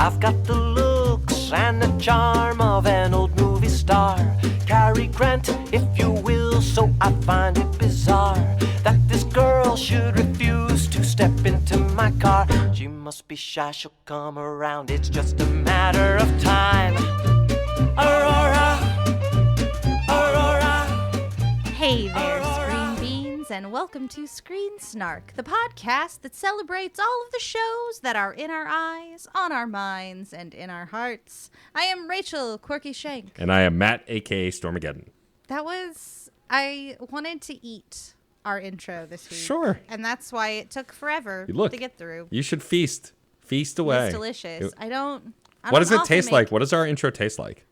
I've got the looks and the charm of an old movie star. Cary Grant, if you will, so I find it bizarre that this girl should refuse to step into my car. She must be shy, she'll come around, it's just a matter of time. Aurora, Aurora. Hey there, Screen Beans, and welcome to Screen Snark, the podcast that celebrates all of the shows that are in our eyes, on our minds, and in our hearts. I am Rachel Quirky Shank. And I am Matt, a.k.a. Stormageddon. I wanted to eat our intro this week. Sure. And that's why it took forever Look, to get through. You should feast. Feast away. It's delicious. I don't What does it often taste make like? What does our intro taste like?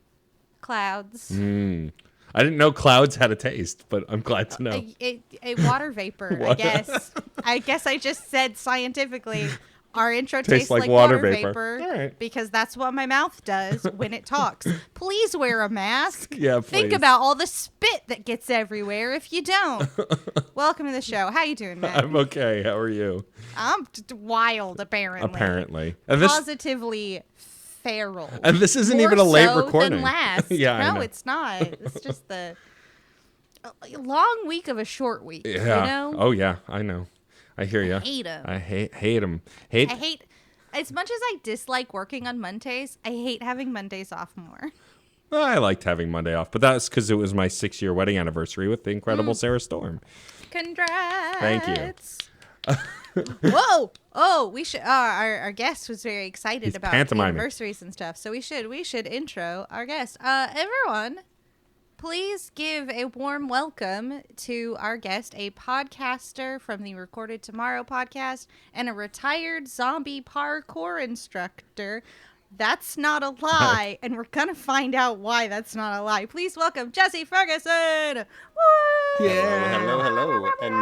Clouds. I didn't know clouds had a taste, but I'm glad to know. A water vapor, I guess. I guess I just said scientifically our intro tastes like water vapor All right. because that's what my mouth does when it talks. Please wear a mask. Yeah, Think please. about all the spit that gets everywhere if you don't. Welcome to the show. How you doing, Matt? I'm okay. How are you? I'm wild, apparently. Apparently. And this, Positively feral. and this isn't More even a late so recording. Than last. Yeah, I no, know. it's not. It's just the long week of a short week. Yeah. You know? Oh, yeah. I know. I hear you. hate 'em. I hate them. I hate, as much as I dislike working on Mondays, I hate having Mondays off more. I liked having Monday off, but that's because it was my 6-year wedding anniversary with the incredible Sarah Storm. Congrats. Thank you. Whoa. Oh, we should, our guest was very excited He's about pantomiming. anniversaries and stuff. So we should intro our guest. Everyone, please give a warm welcome to our guest, a podcaster from the Recorded Tomorrow podcast and a retired zombie parkour instructor. That's not a lie, and we're going to find out why that's not a lie. Please welcome Jesse Ferguson. Woo! Hello. And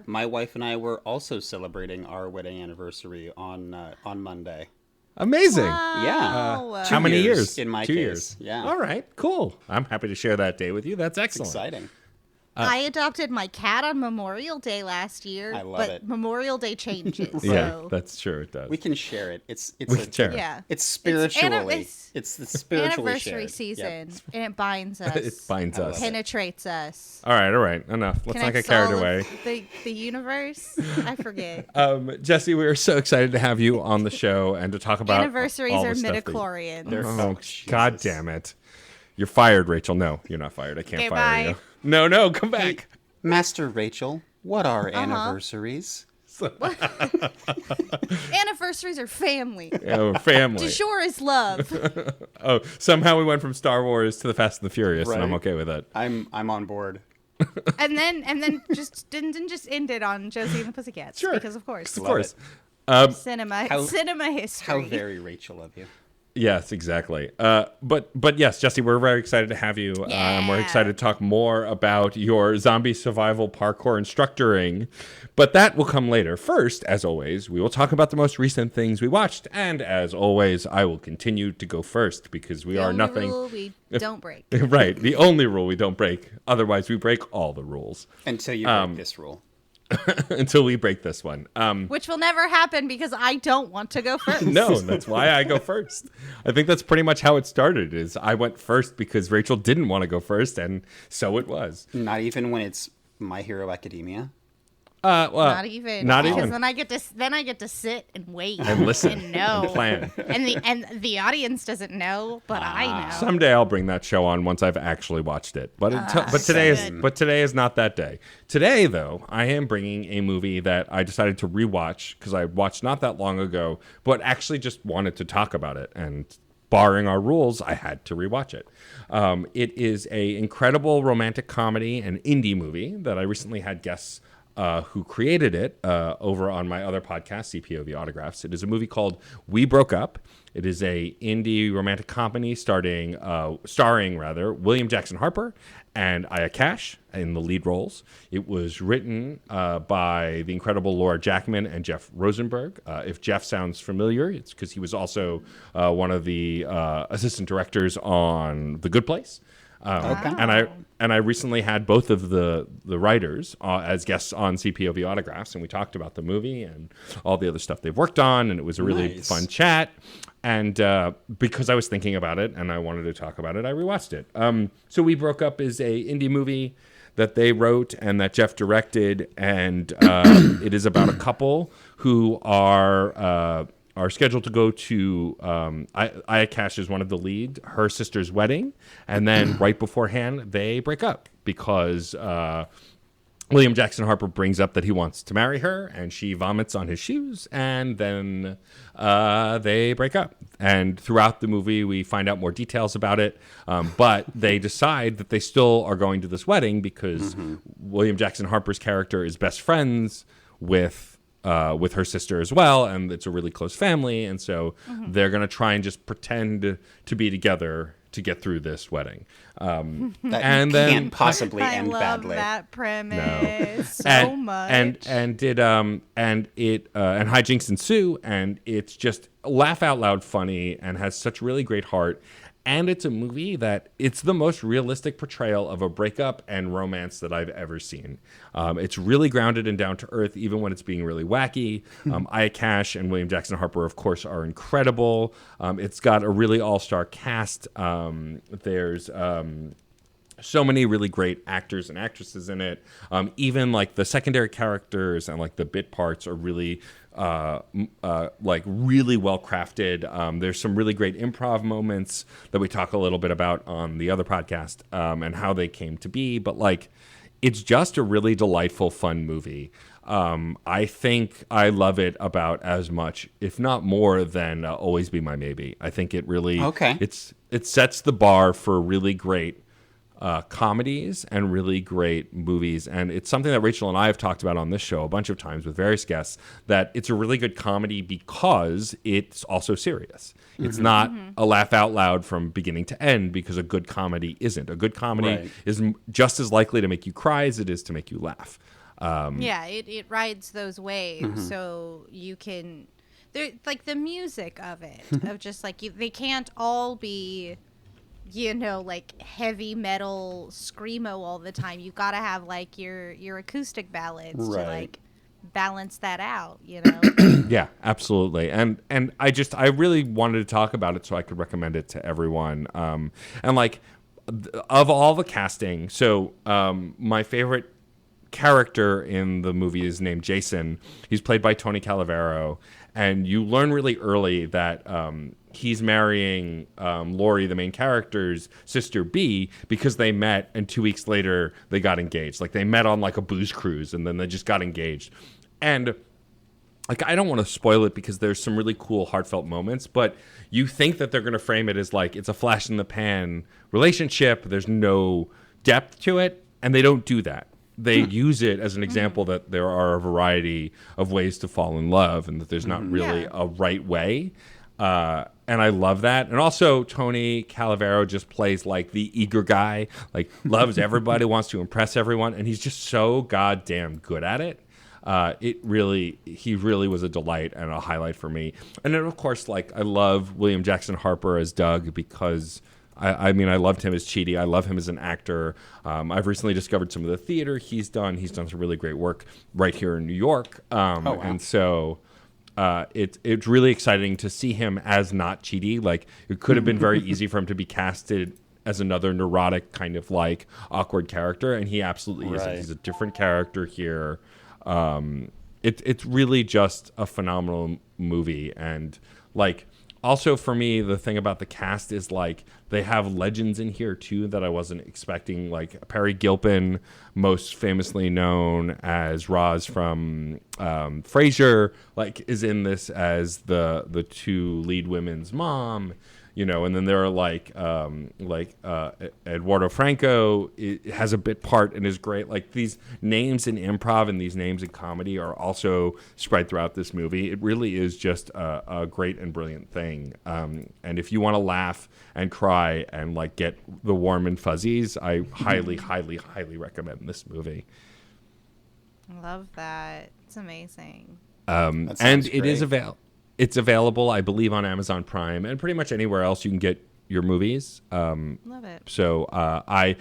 my wife and I were also celebrating our wedding anniversary on Monday. Amazing. Wow. How many years? In my 2 case, years. yeah. All right. Cool. I'm happy to share that day with you. That's excellent. Exciting. I adopted my cat on Memorial Day last year, I love but it. Memorial Day changes. Yeah, So. that's true. It does. We can share it. It's We can share it. Yeah. It's spiritually. It's It's the spiritually anniversary shared. season, Yep. and it binds us. It binds I love us. it. Penetrates us. All right. Enough. Let's not get Connects carried all away. of the universe. I forget. Jesse, we are so excited to have you on the show and to talk about Anniversaries all are the stuff that midichlorians. They're- Oh, Jesus. God damn it. You're fired, Rachel. No, you're not fired. I can't Okay, fire bye. you. No, come back. Master Rachel, what are anniversaries? Anniversaries are family. Oh, family. Du jour is love. Oh, somehow we went from Star Wars to the Fast and the Furious, and I'm Right. okay with that. I'm on board. and then just didn't just end it on Josie and the Pussycats. Sure. Because of course. Of Love course. it. Cinema How- history. How very Rachel of you. Yes, exactly. But yes, Jesse, we're very excited to have you. We're Yeah. excited to talk more about your zombie survival parkour instructoring, but that will come later. First, as always, we will talk about the most recent things we watched, and as always, I will continue to go first because we The are only nothing. rule we don't break. Right, the only rule we don't break. Otherwise, we break all the rules Until you break this rule. until we break this one. Which will never happen because I don't want to go first. No, that's why I go first. I think that's pretty much how it started. Is I went first because Rachel didn't want to go first, and so it was. Not even when it's My Hero Academia. Well, Not even. Not because even. then I get to sit and wait And listen and know. and plan. and the audience doesn't know, but I know. Someday I'll bring that show on once I've actually watched it. But today is not that day. Today, though, I am bringing a movie that I decided to rewatch because I watched not that long ago, but actually just wanted to talk about it. And barring our rules, I had to rewatch it. It is a incredible romantic comedy and indie movie that I recently had guests who created it over on my other podcast, CPO The Autographs. It is a movie called We Broke Up. It is a indie romantic comedy starring William Jackson Harper and Aya Cash in the lead roles. It was written by the incredible Laura Jackman and Jeff Rosenberg. If Jeff sounds familiar, it's because he was also one of the assistant directors on The Good Place. Okay. And I recently had both of the writers as guests on CPOV Autographs, and we talked about the movie and all the other stuff they've worked on, and it was a really Nice. fun chat. And because I was thinking about it and I wanted to talk about it, I rewatched it. So We Broke Up is a indie movie that they wrote and that Jeff directed, and it is about a couple who are scheduled to go to Aya Cash is one of the lead, her sister's wedding, and then right beforehand they break up because William Jackson Harper brings up that he wants to marry her, and she vomits on his shoes, and then they break up. And throughout the movie, we find out more details about it, but they decide that they still are going to this wedding because William Jackson Harper's character is best friends with her sister as well, and it's a really close family, and so they're going to try and just pretend to be together to get through this wedding. That and then can't possibly I end love badly. that premise so much. And hijinks ensue, and it's just laugh out loud funny and has such really great heart. And it's a movie that it's the most realistic portrayal of a breakup and romance that I've ever seen. It's really grounded and down to earth, even when it's being really wacky. Aya Cash and William Jackson Harper, of course, are incredible. It's got a really all-star cast. There's so many really great actors and actresses in it. Even like the secondary characters and like the bit parts are really like really well crafted. There's some really great improv moments that we talk a little bit about on the other podcast and how they came to be. But like, it's just a really delightful, fun movie. I think I love it about as much, if not more, than Always Be My Maybe. I think it really it sets the bar for really great comedies and really great movies, and it's something that Rachel and I have talked about on this show a bunch of times with various guests, that it's a really good comedy because it's also serious. It's not a laugh out loud from beginning to end, because a good comedy isn't. A good comedy is just as likely to make you cry as it is to make you laugh. It rides those waves, so you can, like the music of it, of just like they can't all be, you know, like heavy metal screamo all the time. You gotta have like your acoustic ballads to like balance that out, you know. Yeah, absolutely. And I really wanted to talk about it so I could recommend it to everyone. And like of all the casting, so my favorite character in the movie is named Jason. He's played by Tony Calavero, and you learn really early that he's marrying Lori, the main character's sister B, because they met and 2 weeks later they got engaged. Like they met on like a booze cruise and then they just got engaged. And like, I don't want to spoil it because there's some really cool heartfelt moments, but you think that they're going to frame it as like it's a flash in the pan relationship. There's no depth to it, and they don't do that. They use it as an example that there are a variety of ways to fall in love, and that there's not really a right way. And I love that. And also, Tony Calavero just plays like the eager guy, like loves everybody, wants to impress everyone, and he's just so goddamn good at it. He really was a delight and a highlight for me. And then, of course, like I love William Jackson Harper as Doug because I mean, I loved him as Chidi. I love him as an actor. I've recently discovered some of the theater he's done. He's done some really great work right here in New York. And so it's really exciting to see him as not Chidi. Like, it could have been very easy for him to be casted as another neurotic kind of like awkward character, and he absolutely isn't. He's a different character here. It's really just a phenomenal movie. And like, also for me, the thing about the cast is like they have legends in here too that I wasn't expecting. Like Perry Gilpin, most famously known as Roz from Frasier, like is in this as the two lead women's mom. You know, and then there are like Eduardo Franco has a bit part and is great. Like these names in improv and these names in comedy are also spread throughout this movie. It really is just a great and brilliant thing. And if you want to laugh and cry and like get the warm and fuzzies, I highly, highly, highly recommend this movie. I love that. It's amazing. And it is available. It's available, I believe, on Amazon Prime and pretty much anywhere else you can get your movies. Love it. So I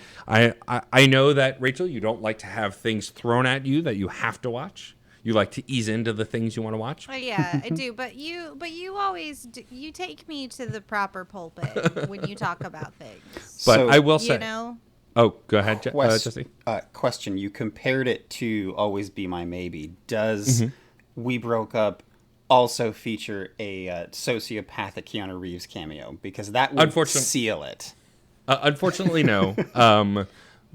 know that, Rachel, you don't like to have things thrown at you that you have to watch. You like to ease into the things you want to watch. Yeah, I do. But you always you take me to the proper pulpit when you talk about things. But So, I will say, You know. oh, go ahead, Jesse. Question. You compared it to Always Be My Maybe. Does We Broke Up also feature a sociopathic Keanu Reeves cameo? Because that would seal it. Unfortunately, no.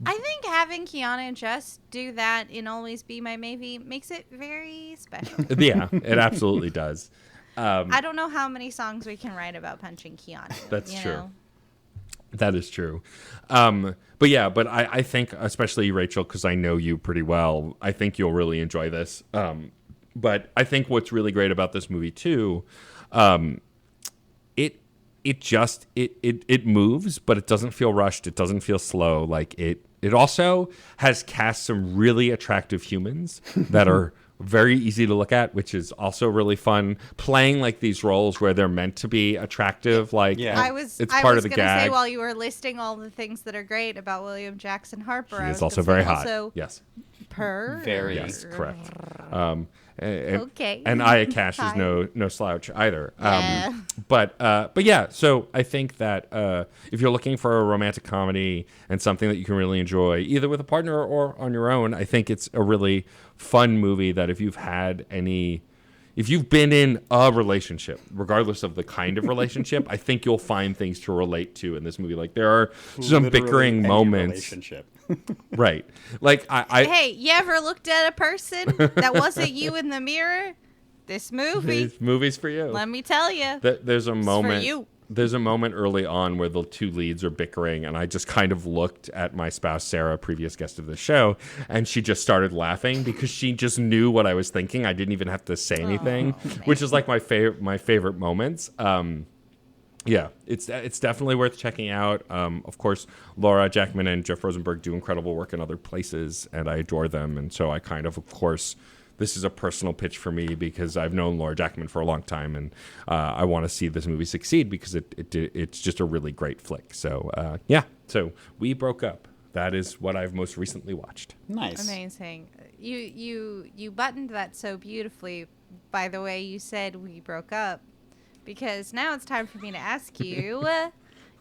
I think having Keanu just do that in Always Be My Maybe makes it very special. Yeah, it absolutely does. I don't know how many songs we can write about punching Keanu. That's true. Know? That is true. But I think, especially Rachel, because I know you pretty well, I think you'll really enjoy this. But I think what's really great about this movie too, it moves, but it doesn't feel rushed. It doesn't feel slow. Like it also has cast some really attractive humans that are very easy to look at, which is also really fun. Playing like these roles where they're meant to be attractive, like it's part of the gag. Say, while you were listing all the things that are great about William Jackson Harper, he is also very hot. Yes, very yes, correct. Okay. And Aya Cash is no slouch either. Yeah. But yeah, so I think that if you're looking for a romantic comedy and something that you can really enjoy, either with a partner or on your own, I think it's a really fun movie that if you've been in a relationship, regardless of the kind of relationship, I think you'll find things to relate to in this movie. Like there are some bickering moments. Relationship. Right. Like hey, you ever looked at a person that wasn't you in the mirror? This movie. This movie's for you. Let me tell you. There's a moment. For you. There's a moment early on where the two leads are bickering, and I just kind of looked at my spouse, Sarah, previous guest of the show, and she just started laughing because she just knew what I was thinking. I didn't even have to say anything, which is like my favorite moments. Yeah, it's definitely worth checking out. Of course, Laura Jackman and Jeff Rosenberg do incredible work in other places, and I adore them. And so I of course, this is a personal pitch for me because I've known Laura Jackman for a long time, and I want to see this movie succeed because it's just a really great flick. So yeah, so We Broke Up. That is what I've most recently watched. Nice, amazing. You buttoned that so beautifully by the way you said We Broke Up, because now it's time for me to ask you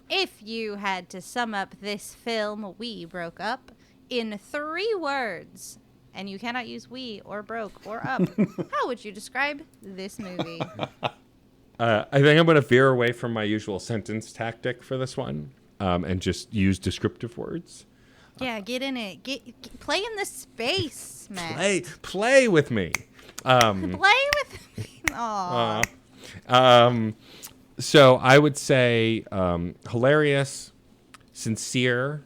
if you had to sum up this film We Broke Up in 3 words. And you cannot use we or broke or up. How would you describe this movie? I think I'm going to veer away from my usual sentence tactic for this one and just use descriptive words. Yeah, get in it. Play in the space, man. Play with me. Play with me. Aww. So I would say hilarious, sincere,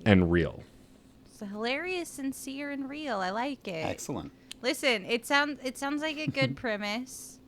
and real. Hilarious, sincere, and real. I like it. Excellent. Listen, it sounds like a good premise.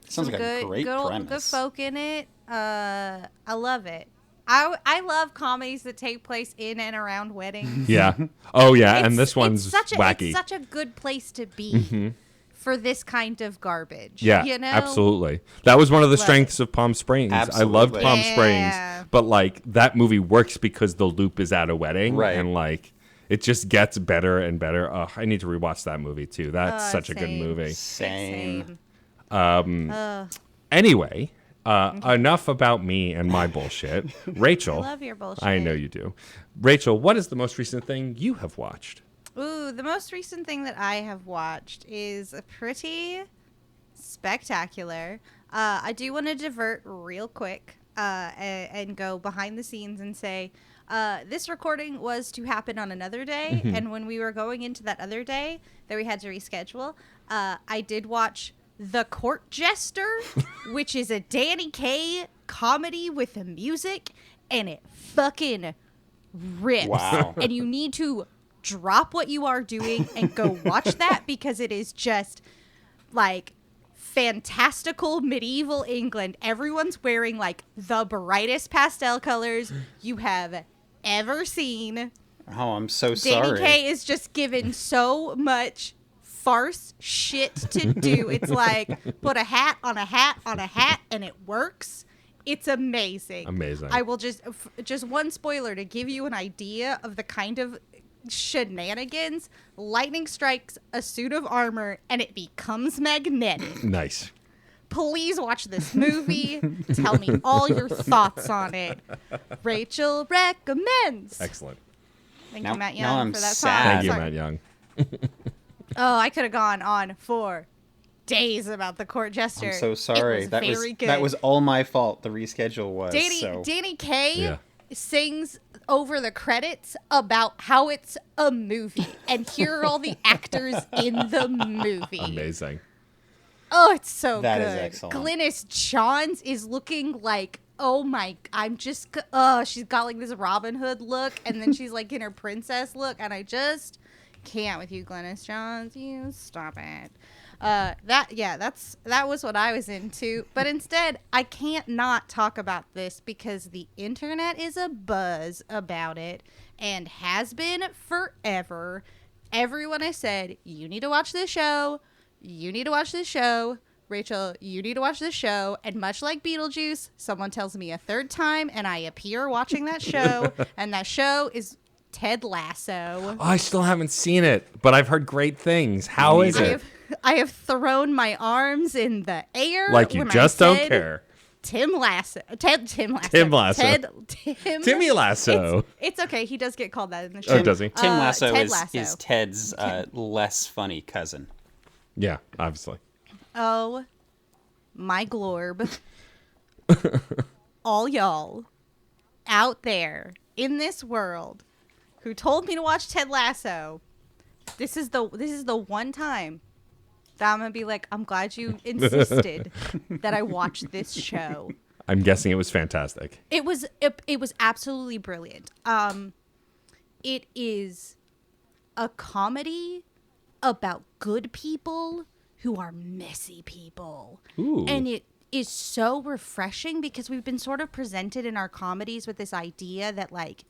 Sounds like a great premise. Good folk in it. I love it. I love comedies that take place in and around weddings. Yeah. Oh yeah, and this one's wacky. It's such a good place to be for this kind of garbage. Yeah, you know? Absolutely. That was one of the strengths of Palm Springs. Absolutely. I loved Palm Springs, but like that movie works because the loop is at a wedding, right? And like it just gets better and better. Oh, I need to rewatch that movie too. That's such a good movie. Same. Anyway, enough about me and my bullshit. Rachel, I love your bullshit. I know you do. Rachel, what is the most recent thing you have watched? Ooh, the most recent thing that I have watched is pretty spectacular. I do want to divert real quick and go behind the scenes and say this recording was to happen on another day. And when we were going into that other day that we had to reschedule, I did watch The Court Jester, which is a Danny Kaye comedy with the music, and it fucking rips. Wow. And you need to drop what you are doing and go watch that because it is just like fantastical medieval England. Everyone's wearing like the brightest pastel colors you have ever seen. Oh, I'm so sorry. Danny Kaye is just given so much farce shit to do. It's like put a hat on a hat on a hat and it works. It's amazing. Amazing. I will just one spoiler to give you an idea of the kind of shenanigans. Lightning strikes a suit of armor and it becomes magnetic. Nice. Please watch this movie. Tell me all your thoughts on it. Rachel recommends. Excellent. Thank Now- you, Matt now Young, I'm for that sad. song. Thank you, Sorry. Matt Young. Oh, I could have gone on for days about the court jester. I'm so sorry. It was very good. That was all my fault. The reschedule was. Danny Kaye Yeah. sings over the credits about how it's a movie, and here are all the actors in the movie. Amazing. Oh, it's so That good. is excellent. Glynis Johns is looking like, oh my, she's got like this Robin Hood look, and then she's like in her princess look, and I just can't with you, Glynis Johns. You stop it. That was what I was into, but instead I can't not talk about this because the internet is a buzz about it and has been forever. Everyone has said, you need to watch this show. You need to watch this show. Rachel, you need to watch this show. And much like Beetlejuice, someone tells me a third time and I appear watching that show. And that show is Ted Lasso. Oh, I still haven't seen it, but I've heard great things. How is it? I have thrown my arms in the air. Like you when I just don't said care. Tim Lasso. Tim Lasso. Timmy Lasso. It's okay. He does get called that in the show. Oh, does he? Tim Lasso Ted is, Lasso. is Ted's less funny cousin. Yeah, obviously. Oh, my glorb. All y'all out there in this world who told me to watch Ted Lasso, this is the one time that I'm gonna be like, I'm glad you insisted that I watch this show. I'm guessing it was fantastic. It was absolutely brilliant. It is a comedy about good people who are messy people. Ooh. And it is so refreshing because we've been sort of presented in our comedies with this idea that like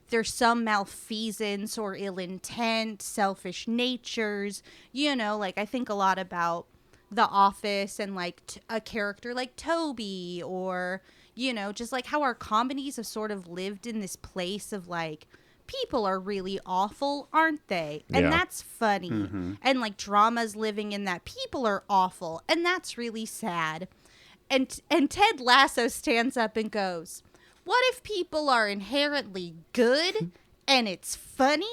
there's some malfeasance or ill intent, selfish natures, like I think a lot about The Office and like a character like Toby, or just like how our comedies have sort of lived in this place of like people are really awful, aren't they? And Yeah. that's funny. And like drama's living in that people are awful, and that's really sad. And Ted Lasso stands up and goes, what if people are inherently good and it's funny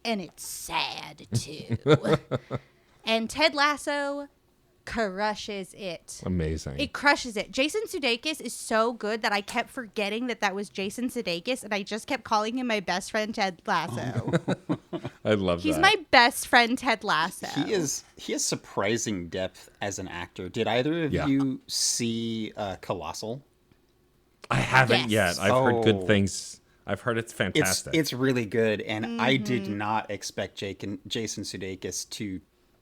and it's sad too? And Ted Lasso crushes it. Amazing. It crushes it. Jason Sudeikis is so good that I kept forgetting that was Jason Sudeikis, and I just kept calling him my best friend Ted Lasso. I love He's that. my best friend Ted Lasso. He has surprising depth as an actor. Did either of Yeah. you see Colossal? I haven't Yes. yet. I've heard good Oh. things. I've heard it's fantastic. It's really good, and I did not expect Jason Sudeikis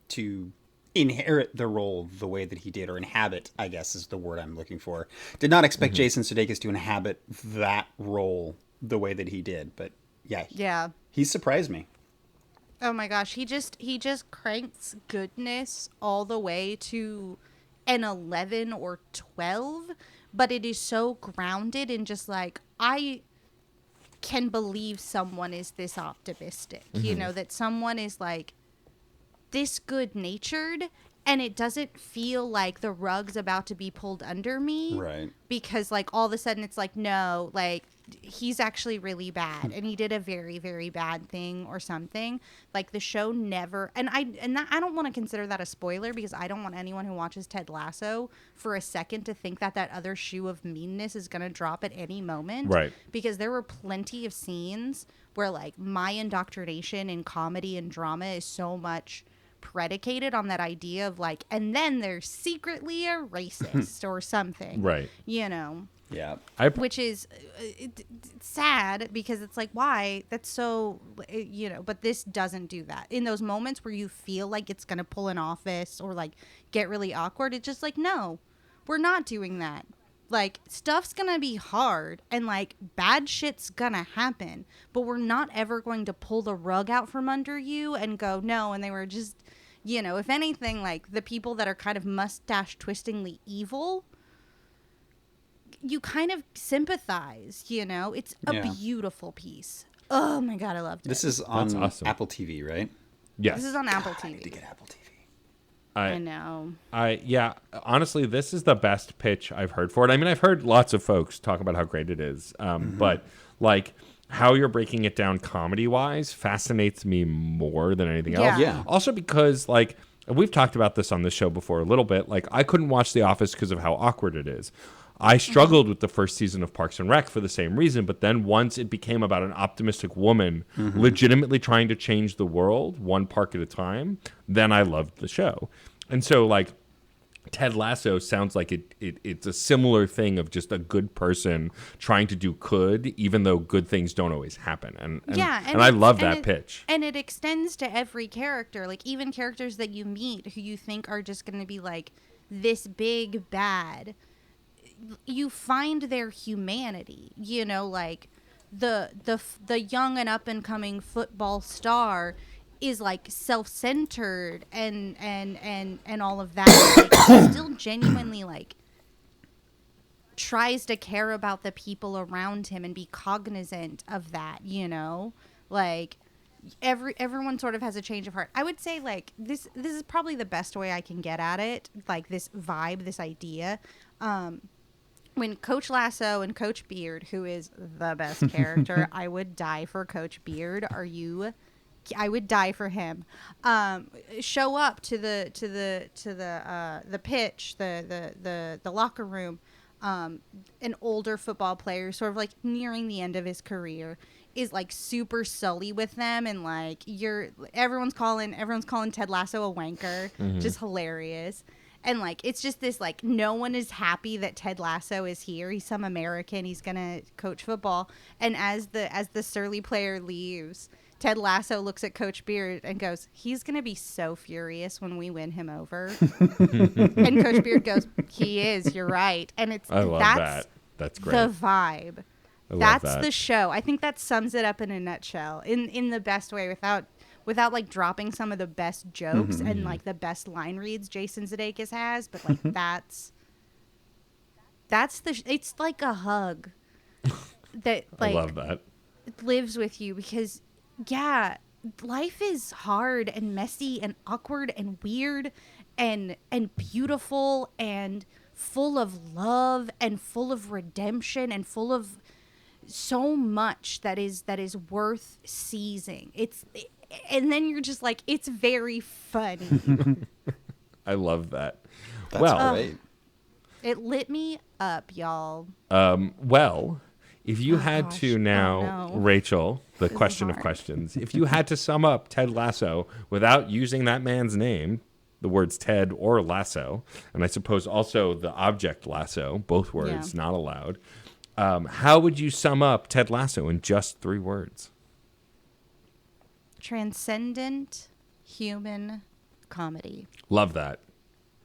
to inherit the role the way that he did, or inhabit, I guess is the word I'm looking for. Did not expect Jason Sudeikis to inhabit that role the way that he did, but Yeah. he surprised me. Oh my gosh, he just cranks goodness all the way to an 11 or 12, but it is so grounded in just like, I can believe someone is this optimistic, that someone is like this good-natured, and it doesn't feel like the rug's about to be pulled under me. Right. Because like all of a sudden it's like, no, like he's actually really bad and he did a very, very bad thing or something. Like the show never, and I don't want to consider that a spoiler because I don't want anyone who watches Ted Lasso for a second to think that other shoe of meanness is going to drop at any moment. Right. Because there were plenty of scenes where like my indoctrination in comedy and drama is so much predicated on that idea of like, and then they're secretly a racist or something. Right. Yeah. Which is it's sad because it's like, why? That's so, but this doesn't do that. In those moments where you feel like it's going to pull an Office or like get really awkward, it's just like, no, we're not doing that. Like, stuff's going to be hard and like bad shit's going to happen, but we're not ever going to pull the rug out from under you and go, no. And they were just, if anything, like the people that are kind of mustache twistingly evil you kind of sympathize, you know? It's a beautiful piece. Oh my God, I loved it. This is on awesome. Apple TV, right? Yes. This is on Apple TV. I need to get Apple TV. I know. Honestly, this is the best pitch I've heard for it. I mean, I've heard lots of folks talk about how great it is, but like how you're breaking it down comedy-wise fascinates me more than anything else. Yeah. Also because, like, we've talked about this on the show before a little bit. Like, I couldn't watch The Office because of how awkward it is. I struggled with the first season of Parks and Rec for the same reason, but then once it became about an optimistic woman legitimately trying to change the world one park at a time, then I loved the show. And so, like, Ted Lasso sounds like it's a similar thing of just a good person trying to do good, even though good things don't always happen. And I love that pitch. And it extends to every character, like even characters that you meet who you think are just going to be like this big bad. You find their humanity, you know, like the young and up and coming football star is like self-centered and all of that. Like, he still genuinely like tries to care about the people around him and be cognizant of that, you know, like everyone sort of has a change of heart. I would say like this is probably the best way I can get at it, like this vibe, this idea. When Coach Lasso and Coach Beard, who is the best character, I would die for Coach Beard. I would die for him. Show up to the pitch, the locker room. An older football player, sort of like nearing the end of his career, is like super sully with them, and like everyone's calling Ted Lasso a wanker, just hilarious. And like it's just this like no one is happy that Ted Lasso is here. He's some American. He's gonna coach football, and as the surly player leaves, Ted Lasso looks at Coach Beard and goes, he's going to be so furious when we win him over. And Coach Beard goes, he is, you're right. And I love that. That's great. The vibe. That's the show. I think that sums it up in a nutshell in the best way without like dropping some of the best jokes and like the best line reads Jason Sudeikis has. But like it's like a hug that like I love that. lives with you because yeah, life is hard and messy and awkward and weird and beautiful and full of love and full of redemption and full of so much that is worth seizing. And then you're just like, it's very funny. I love that. That's great. It lit me up, y'all. Well, if you had to now, Rachel, the question of questions, if you had to sum up Ted Lasso without using that man's name, the words Ted or Lasso, and I suppose also the object lasso, both words not allowed, how would you sum up Ted Lasso in just 3 words? Transcendent human comedy. Love that.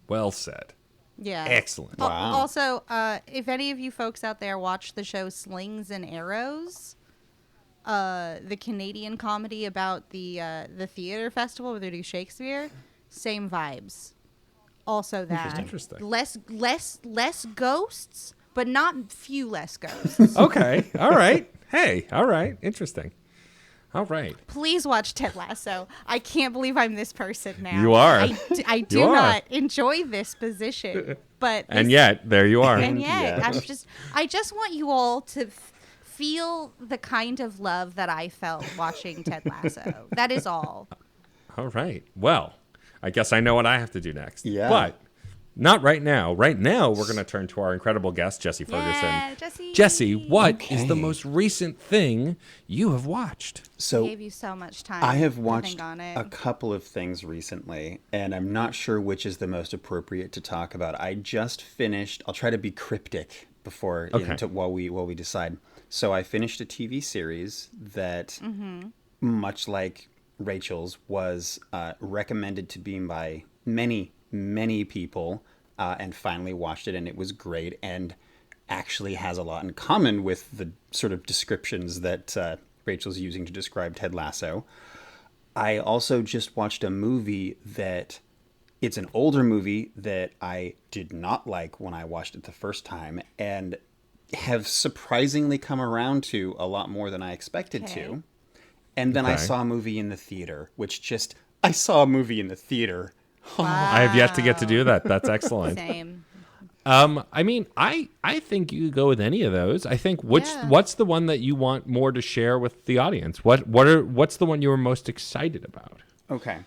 Well said. Yeah. Excellent. Wow. Also, if any of you folks out there watch the show Slings and Arrows, the Canadian comedy about the theater festival where they do Shakespeare, same vibes. Also that. Interesting. Less ghosts, but not few less ghosts. Okay. All right. Hey. All right. Interesting. All right. Please watch Ted Lasso. I can't believe I'm this person now. You are. I do not enjoy this position, but and yet there you are. And yet I just want you all to feel the kind of love that I felt watching Ted Lasso. That is all. All right. Well, I guess I know what I have to do next. Yeah. But not right now. Right now, we're going to turn to our incredible guest, Jesse Ferguson. Yeah, Jesse. Jesse, what is the most recent thing you have watched? So I gave you so much time. I have to watched think on it. a couple of things recently, and I'm not sure which is the most appropriate to talk about. I just finished. I'll try to be cryptic before while we decide. So I finished a TV series that, much like Rachel's, was recommended to me by many people, and finally watched it, and it was great, and actually has a lot in common with the sort of descriptions that Rachel's using to describe Ted Lasso. I also just watched a movie that it's an older movie that I did not like when I watched it the first time, and have surprisingly come around to a lot more than I expected to. And then I saw a movie in the theater, I saw a movie in the theater. Wow. I have yet to get to do that. That's excellent. Same. I mean, I think you could go with any of those. I think what's the one that you want more to share with the audience? What's the one you were most excited about? Okay.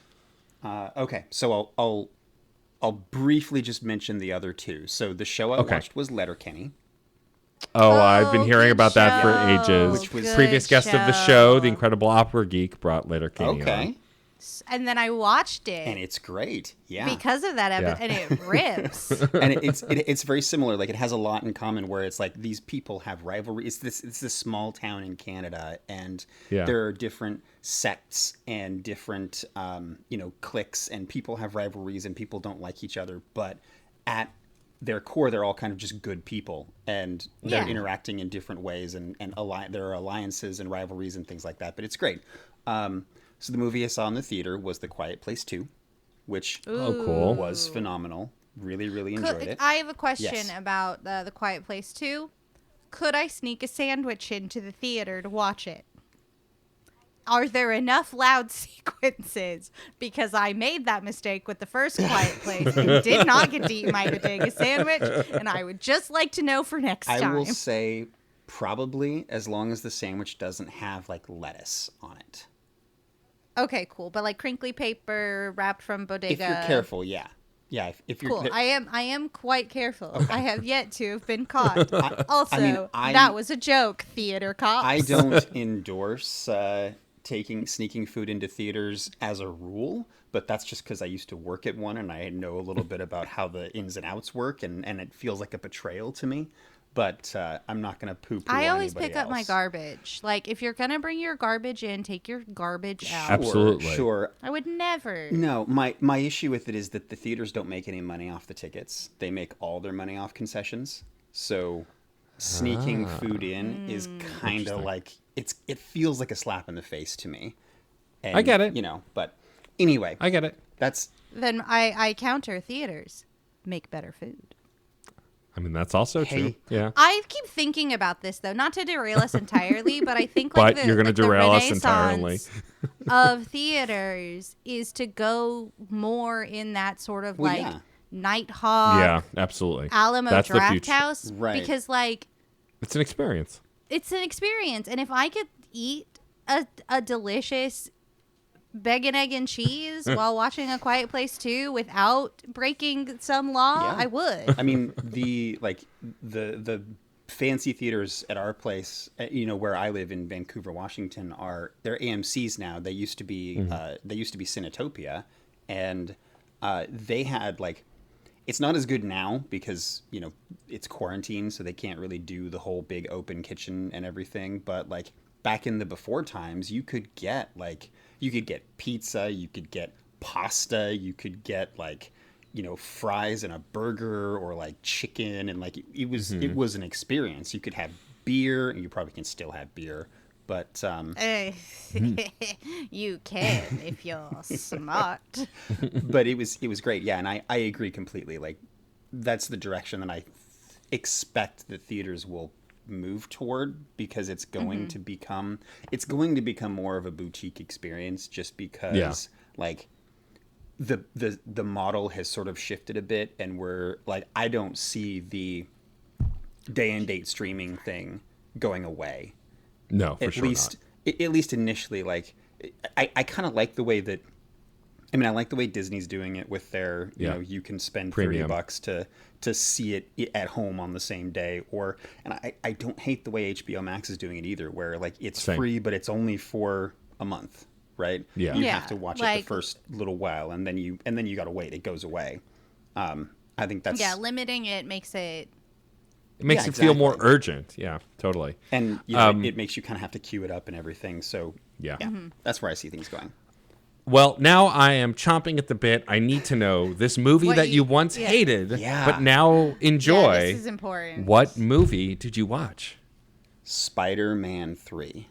So I'll briefly just mention the other two. So the show I watched was Letterkenny. Oh, I've been hearing about that for ages. Which was previous guest of the show, the Incredible Opera Geek, brought Letterkenny on. And then I watched it, and it's great, because of that episode, and it rips. And it's very similar. Like, it has a lot in common, where it's like these people have rivalry. It's this small town in Canada, and there are different sects and different cliques, and people have rivalries, and people don't like each other. But at their core, they're all kind of just good people, and they're interacting in different ways, and there are alliances and rivalries and things like that. But it's great. So the movie I saw in the theater was The Quiet Place 2, which cool. was phenomenal. Really, really enjoyed it. I have a question about The Quiet Place 2. Could I sneak a sandwich into the theater to watch it? Are there enough loud sequences? Because I made that mistake with the first Quiet Place and did not get to eat my bodega sandwich, and I would just like to know for next time. I will say probably, as long as the sandwich doesn't have, like, lettuce on it. Okay, cool. But like crinkly paper wrapped from bodega. If you're careful, yeah. If you're cool. I am quite careful. Okay. I have yet to have been caught. That was a joke, theater cops. I don't endorse sneaking food into theaters as a rule, but that's just because I used to work at one, and I know a little bit about how the ins and outs work, and it feels like a betrayal to me. But I'm not going to poo-poo on I always anybody pick up else. my garbage. Like, if you're going to bring your garbage in, take your garbage out. Absolutely. Sure. I would never. No, my issue with it is that the theaters don't make any money off the tickets. They make all their money off concessions. So sneaking food in is kind of like, it feels like a slap in the face to me. And, I get it. But anyway. I get it. Then I counter theaters. Make better food. I mean, that's also true. Yeah. I keep thinking about this, though, not to derail us entirely, but I think you're going to derail us entirely. Of theaters is to go more in that sort of Nighthawk. Yeah, absolutely. Alamo that's Draft House. Right. Because, it's an experience. It's an experience. And if I could eat a delicious bacon, egg, and cheese while watching A Quiet Place 2 without breaking some law, I would. I mean, the fancy theaters at our place, where I live in Vancouver, Washington, they're AMC's now. They used to be Cinetopia, and they had it's not as good now because it's quarantine, so they can't really do the whole big open kitchen and everything. But back in the before times, you could get pizza, you could get pasta, you could get fries and a burger, or chicken, and it was an experience. You could have beer, and you probably can still have beer, but you can if you're smart. But it was great, yeah, and I agree completely. That's the direction that I expect the theaters will move toward, because it's going to become more of a boutique experience, just because the model has sort of shifted a bit, and we're I don't see the day and date streaming thing going away. No, for sure not. At least initially, I kind of like the way that, I like the way Disney's doing it with their, you can spend Premium. $30 to see it at home on the same day. And I don't hate the way HBO Max is doing it either, where it's free, but it's only for a month, right? Yeah. You have to watch it the first little while, and then you got to wait. It goes away. I think that's... Yeah, limiting it makes it... It makes it feel more urgent. Yeah, totally. And it makes you kind of have to queue it up and everything. So that's where I see things going. Well, now I am chomping at the bit. I need to know this movie that you once hated, but now enjoy. Yeah, this is important. What movie did you watch? Spider-Man 3.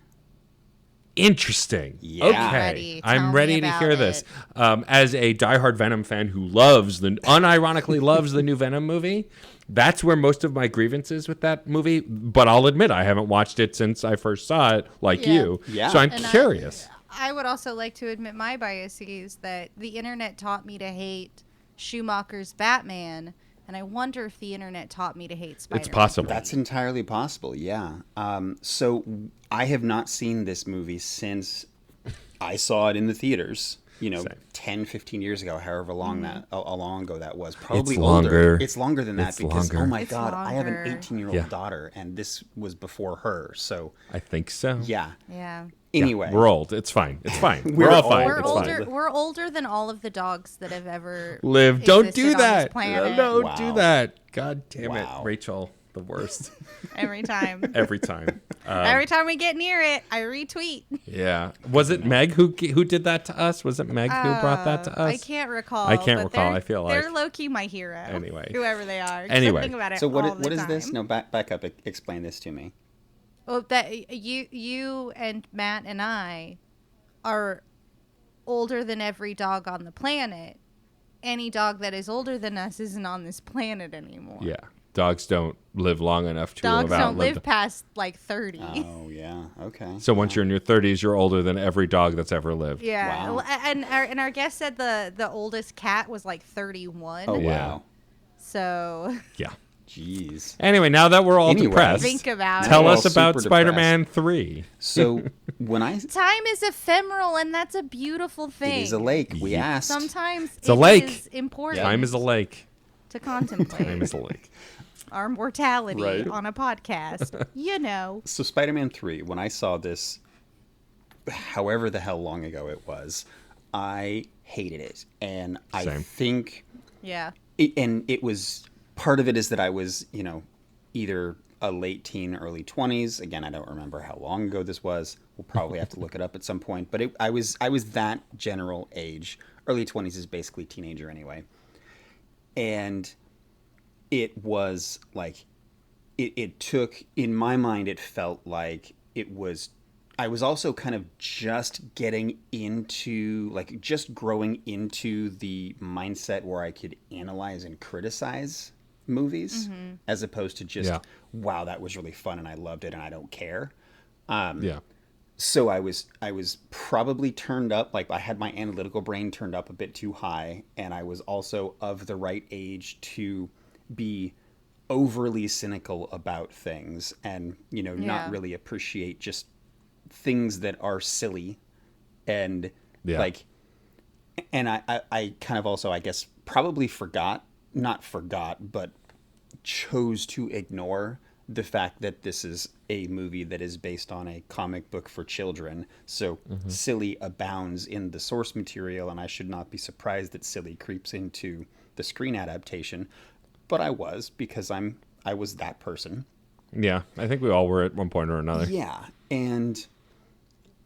Interesting. Yeah. Okay. I'm Tell ready me to about hear this. it. As a diehard Venom fan who unironically loves the new Venom movie, that's where most of my grievances with that movie. But I'll admit, I haven't watched it since I first saw it, like you. Yeah. So I'm And curious. I would also like to admit my biases that the internet taught me to hate Schumacher's Batman, and I wonder if the internet taught me to hate Spider-Man. It's possible. That's entirely possible, yeah. So I have not seen this movie since I saw it in the theaters, you know, Same. 10, 15 years ago, however long long ago that was. Probably It's older. longer. It's longer than that It's because, longer. oh my It's God, I have an longer. 18-year-old Yeah. daughter, and this was before her. So, I think so. yeah. Yeah. Anyway. We're old. It's fine. It's fine. We're We're all old. fine. We're It's older. fine. We're older than all of the dogs that have ever Live. Don't do existed on this that. planet. Don't do Wow. that. God damn Wow. it, Rachel. The worst. Every time. Every time. Every time we get near it, I retweet. Yeah. Was it Meg who did that to us? Was it Meg who brought that to us? I can't recall. I can't but recall, they're- I feel they're like. low key my hero. Anyway. whoever they are. 'Cause I Anyway. think about it So all what the is this? time. No, back up. Explain this to me. Well, that you and Matt and I are older than every dog on the planet. Any dog that is older than us isn't on this planet anymore. Yeah. Dogs don't live long enough to Dogs have don't outlived live past like 30. Oh, yeah. Okay. So once you're in your 30s, you're older than every dog that's ever lived. Yeah, Wow. and our guest said the oldest cat was like 31. Oh, Yeah. wow. So Yeah. Jeez. Anyway, now that we're all Anyway. depressed, think about tell it. We're us all about super Spider-Man 3. So when I Time is ephemeral, and that's a beautiful thing. it is a lake. We Yeah. asked. Sometimes It's a lake. is important. Time is a lake. to contemplate Time is a lake. our mortality Right. on a podcast. You know. So Spider-Man 3, when I saw this, however the hell long ago it was, I hated it. And I Same. think, Yeah. it was, part of it is that I was, you know, either a late teen, early 20s. Again, I don't remember how long ago this was. We'll probably have to look it up at some point. But I was that general age. Early 20s is basically teenager anyway. And it was like, it took, in my mind, it felt like it was, I was also kind of just getting into, like, just growing into the mindset where I could analyze and criticize movies, as opposed to just, Yeah. wow, that was really fun and I loved it and I don't care. Yeah. So I was probably turned up, like I had my analytical brain turned up a bit too high, and I was also of the right age to be overly cynical about things and, you know, Yeah. not really appreciate just things that are silly and Yeah. like, and I kind of also, I guess, probably not forgot, but chose to ignore the fact that this is a movie that is based on a comic book for children. So silly abounds in the source material, and I should not be surprised that silly creeps into the screen adaptation. But I was, because I was that person. Yeah. I think we all were at one point or another. Yeah, and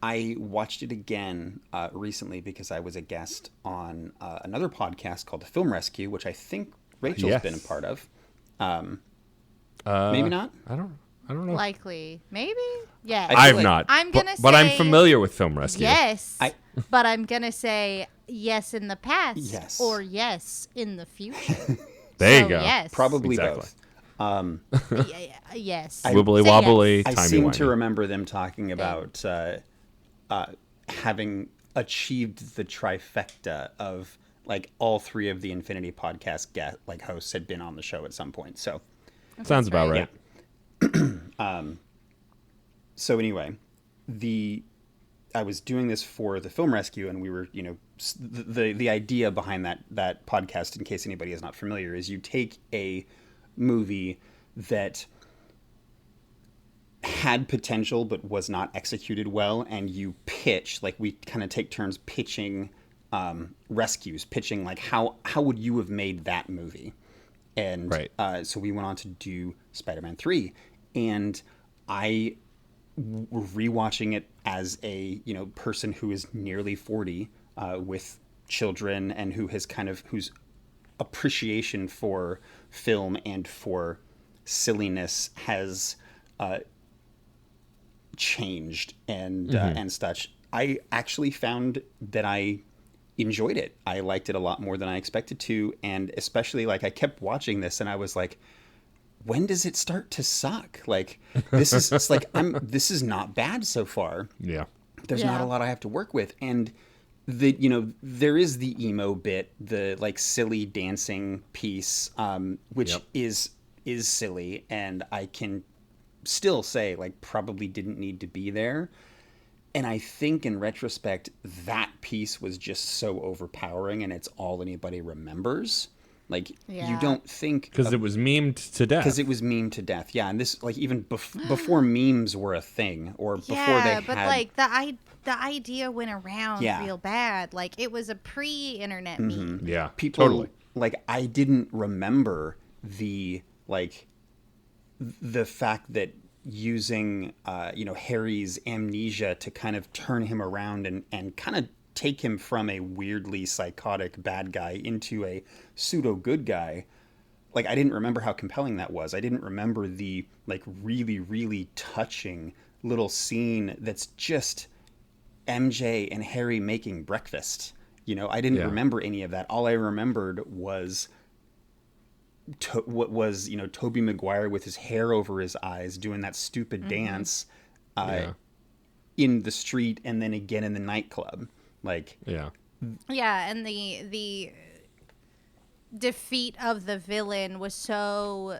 I watched it again recently because I was a guest on another podcast called The Film Rescue, which I think Rachel's Yes. been a part of. Maybe not. I don't know. Likely. Maybe? Yeah. I feel I've like- not. I'm gonna but I'm say- familiar with Film Rescue. Yes. I- but I'm going to say yes in the past. Yes. Or yes in the future. There So, you go. Yes. Probably Exactly. both. Yes. Wibbly Say wobbly. I timey seem to wimey. remember them talking about having achieved the trifecta of, like, all three of the Infinity Podcast hosts had been on the show at some point. So Sounds about right. So anyway, I was doing this for the Film Rescue, and we were, you know, the idea behind that podcast, in case anybody is not familiar, is you take a movie that had potential but was not executed well, and you pitch, like, we kind of take turns pitching rescues, pitching like how would you have made that movie. And Right. So we went on to do Spider-Man 3, and I rewatching it as a, you know, person who is nearly 40 with children, and whose appreciation for film and for silliness has changed and such. I actually found that I enjoyed it. I liked it a lot more than I expected to, and especially like I kept watching this and I was like, when does it start to suck? Like this is it's like this is not bad so far. Yeah. There's not a lot I have to work with, and there is the emo bit, the like silly dancing piece, which is silly, and I can still say like probably didn't need to be there. And I think in retrospect, that piece was just so overpowering, and it's all anybody remembers. Like, you don't think... Because it was memed to death. Because it was memed to death, yeah. And this, like, even before memes were a thing, or before they had... Yeah, but, like, the idea went around real bad. Like, it was a pre-internet meme. Yeah, people, totally. Like, I didn't remember the fact that using Harry's amnesia to kind of turn him around and kind of take him from a weirdly psychotic bad guy into a pseudo good guy. Like, I didn't remember how compelling that was. I didn't remember the like really, really touching little scene that's just MJ and Harry making breakfast. I didn't remember any of that. All I remembered was what was Tobey Maguire with his hair over his eyes doing that stupid dance in the street and then again in the nightclub. Like and the defeat of the villain was so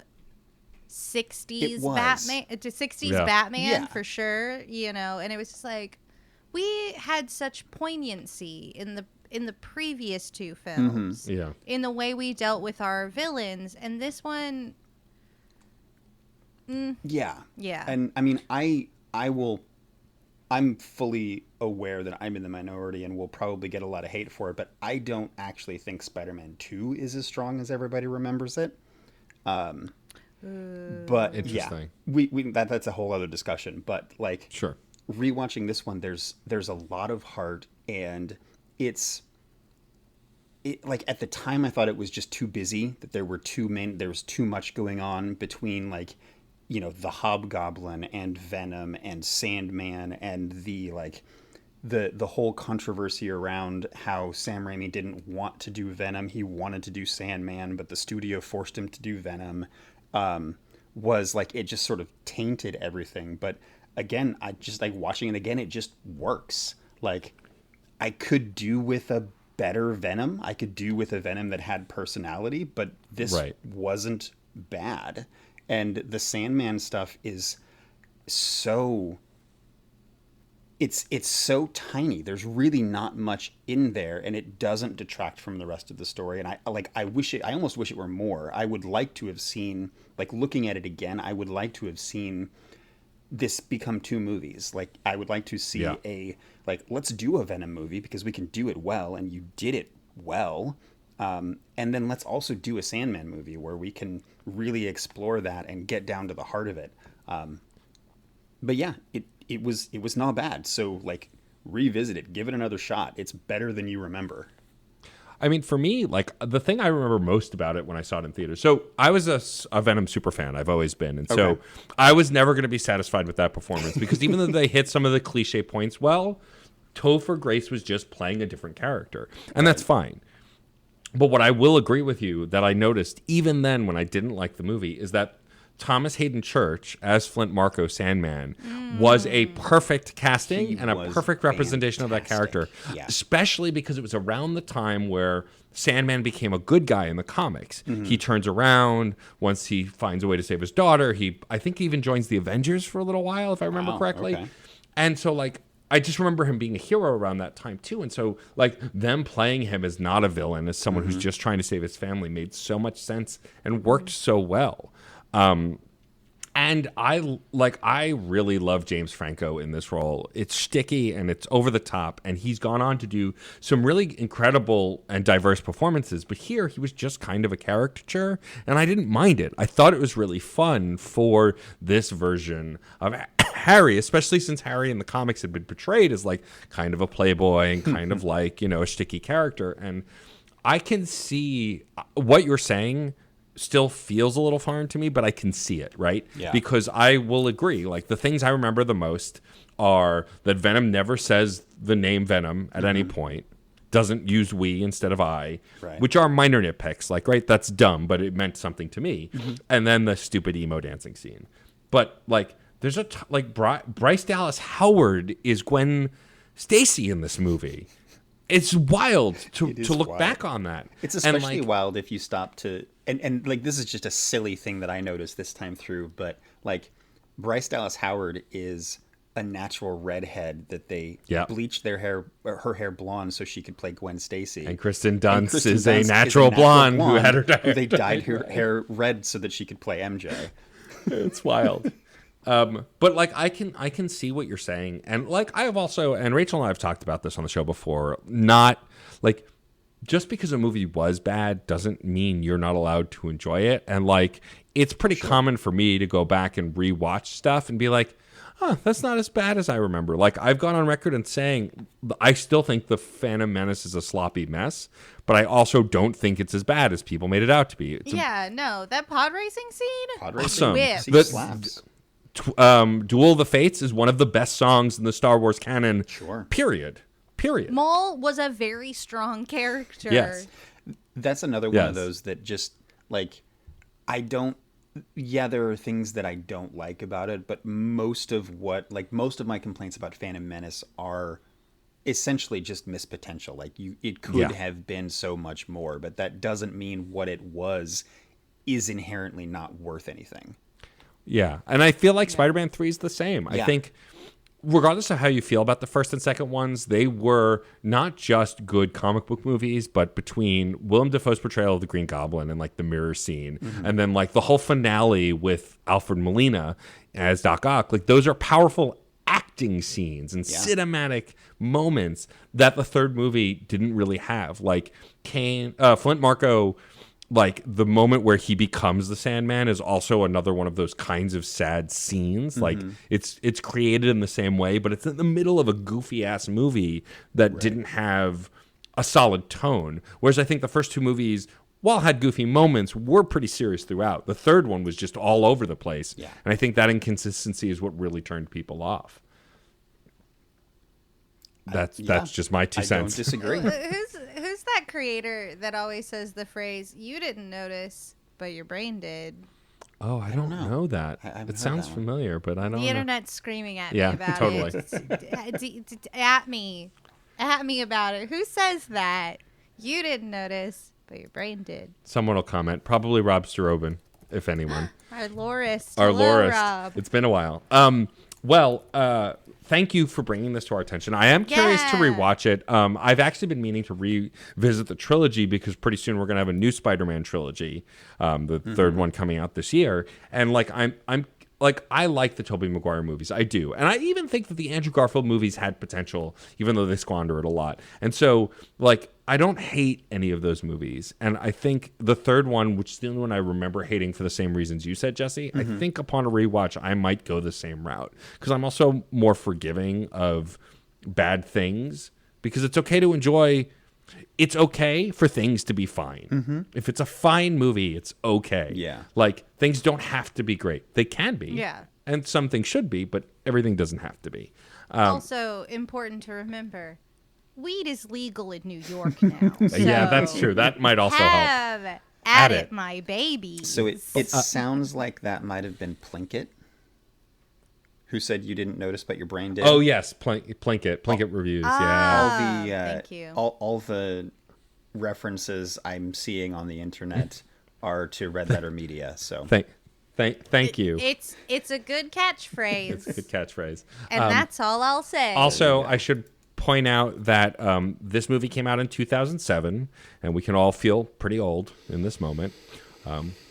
60s Batman, 60s Batman for sure, and it was just like we had such poignancy in the previous two films, in the way we dealt with our villains, and this one, and I mean, I'm fully aware that I'm in the minority and will probably get a lot of hate for it, but I don't actually think Spider-Man 2 is as strong as everybody remembers it. But interesting. We that's a whole other discussion. But like, sure, rewatching this one, there's a lot of heart, and it like at the time I thought it was just too busy, that there was too much going on between like, the Hobgoblin and Venom and Sandman and the whole controversy around how Sam Raimi didn't want to do Venom. He wanted to do Sandman, but the studio forced him to do Venom. Was like, it just sort of tainted everything. But again, I just like watching it again. It just works. Like, I could do with a better Venom. I could do with a Venom that had personality, but this wasn't bad. And the Sandman stuff is so... It's so tiny. There's really not much in there, and it doesn't detract from the rest of the story. And I almost wish it were more. I would like to have seen, like, looking at it again, I would like to have seen this become two movies. Like, I would like to see let's do a Venom movie because we can do it well, and you did it well. And then let's also do a Sandman movie where we can really explore that and get down to the heart of it. But yeah, it was not bad. So like, revisit it, give it another shot. It's better than you remember. I mean, for me, like, the thing I remember most about it when I saw it in theaters. So I was a Venom super fan. I've always been. And so I was never going to be satisfied with that performance because even though they hit some of the cliche points well, Topher Grace was just playing a different character. And that's fine. But what I will agree with you that I noticed even then when I didn't like the movie is that Thomas Hayden Church as Flint Marko Sandman was a perfect casting and a perfect representation of that character, especially because it was around the time where Sandman became a good guy in the comics. He turns around once he finds a way to save his daughter. I think he even joins the Avengers for a little while, if I remember correctly. Okay. And so, like, I just remember him being a hero around that time, too. And so, like, them playing him as not a villain, as someone who's just trying to save his family made so much sense and worked so well. And I really love James Franco in this role. It's shticky and it's over the top, and he's gone on to do some really incredible and diverse performances. But here, he was just kind of a caricature, and I didn't mind it. I thought it was really fun for this version of Harry, especially since Harry in the comics had been portrayed as like kind of a playboy and kind of like, a shticky character. And I can see what you're saying still feels a little foreign to me, but I can see it, right? Yeah. Because I will agree. Like, the things I remember the most are that Venom never says the name Venom at any point, doesn't use we instead of I, Right. which are minor nitpicks. Like, right, that's dumb, but it meant something to me. And then the stupid emo dancing scene. But, like, there's Bryce Dallas Howard is Gwen Stacy in this movie. It's wild to look wild. back on that. It's especially wild if you stop to and like, this is just a silly thing that I noticed this time through, but like, Bryce Dallas Howard is a natural redhead that they bleached her hair blonde so she could play Gwen Stacy. And Kristen Dunst is a natural blonde who had her who they dyed her hair red so that she could play MJ. It's wild. But like, I can see what you're saying. And like, I have also, and Rachel and I have talked about this on the show before, not like, just because a movie was bad doesn't mean you're not allowed to enjoy it. And like, it's pretty common for me to go back and rewatch stuff and be like, oh, that's not as bad as I remember. Like, I've gone on record and saying I still think The Phantom Menace is a sloppy mess, but I also don't think it's as bad as people made it out to be. That pod racing scene? Awesome. Whipped. Duel of the Fates is one of the best songs in the Star Wars canon. Sure. Period. Maul was a very strong character. Yes. That's another one of those that just, like, there are things that I don't like about it, but most of my complaints about Phantom Menace are essentially just missed potential. Like, it could have been so much more, but that doesn't mean what it was is inherently not worth anything. Yeah, and I feel like Spider-Man 3 is the same. I think, regardless of how you feel about the first and second ones, they were not just good comic book movies, but between Willem Dafoe's portrayal of the Green Goblin and like the mirror scene, and then like the whole finale with Alfred Molina as Doc Ock, like, those are powerful acting scenes and cinematic moments that the third movie didn't really have. Like, Flint Marko, like, the moment where he becomes the Sandman is also another one of those kinds of sad scenes. Like, it's created in the same way, but it's in the middle of a goofy ass movie that didn't have a solid tone. Whereas I think the first two movies, while had goofy moments, were pretty serious throughout. The third one was just all over the place. Yeah. And I think that inconsistency is what really turned people off. That's just my 2 cents. I don't disagree. Who's that creator that always says the phrase, "You didn't notice, but your brain did"? Oh, I don't know that. It sounds familiar, but I don't know. The internet's screaming at me about totally. it. At me about it. Who says that? You didn't notice, but your brain did. Someone will comment. Probably Rob Starobin, if anyone. Our lorist. Hello, Rob. It's been a while. Thank you for bringing this to our attention. I am curious to rewatch it. I've actually been meaning to revisit the trilogy because pretty soon we're going to have a new Spider-Man trilogy, the third one coming out this year. And like, I like the Tobey Maguire movies. I do. And I even think that the Andrew Garfield movies had potential, even though they squander it a lot. And so, like, I don't hate any of those movies. And I think the third one, which is the only one I remember hating for the same reasons you said, Jesse, I think upon a rewatch, I might go the same route. Because I'm also more forgiving of bad things. Because it's okay to enjoy... It's okay for things to be fine. If it's a fine movie, it's okay. Yeah. Like, things don't have to be great. They can be. Yeah. And some things should be, but everything doesn't have to be. Also important to remember, weed is legal in New York now. So yeah, that's true. That might also help. At it, my baby. So it sounds like that might have been Plinkett, who said you didn't notice, but your brain did. Oh yes, Plinkett reviews. Thank you. All the references I'm seeing on the internet are to Red Letter Media. So thank you. It's a good catchphrase. It's a good catchphrase. And that's all I'll say. Also, I should point out that this movie came out in 2007, and we can all feel pretty old in this moment,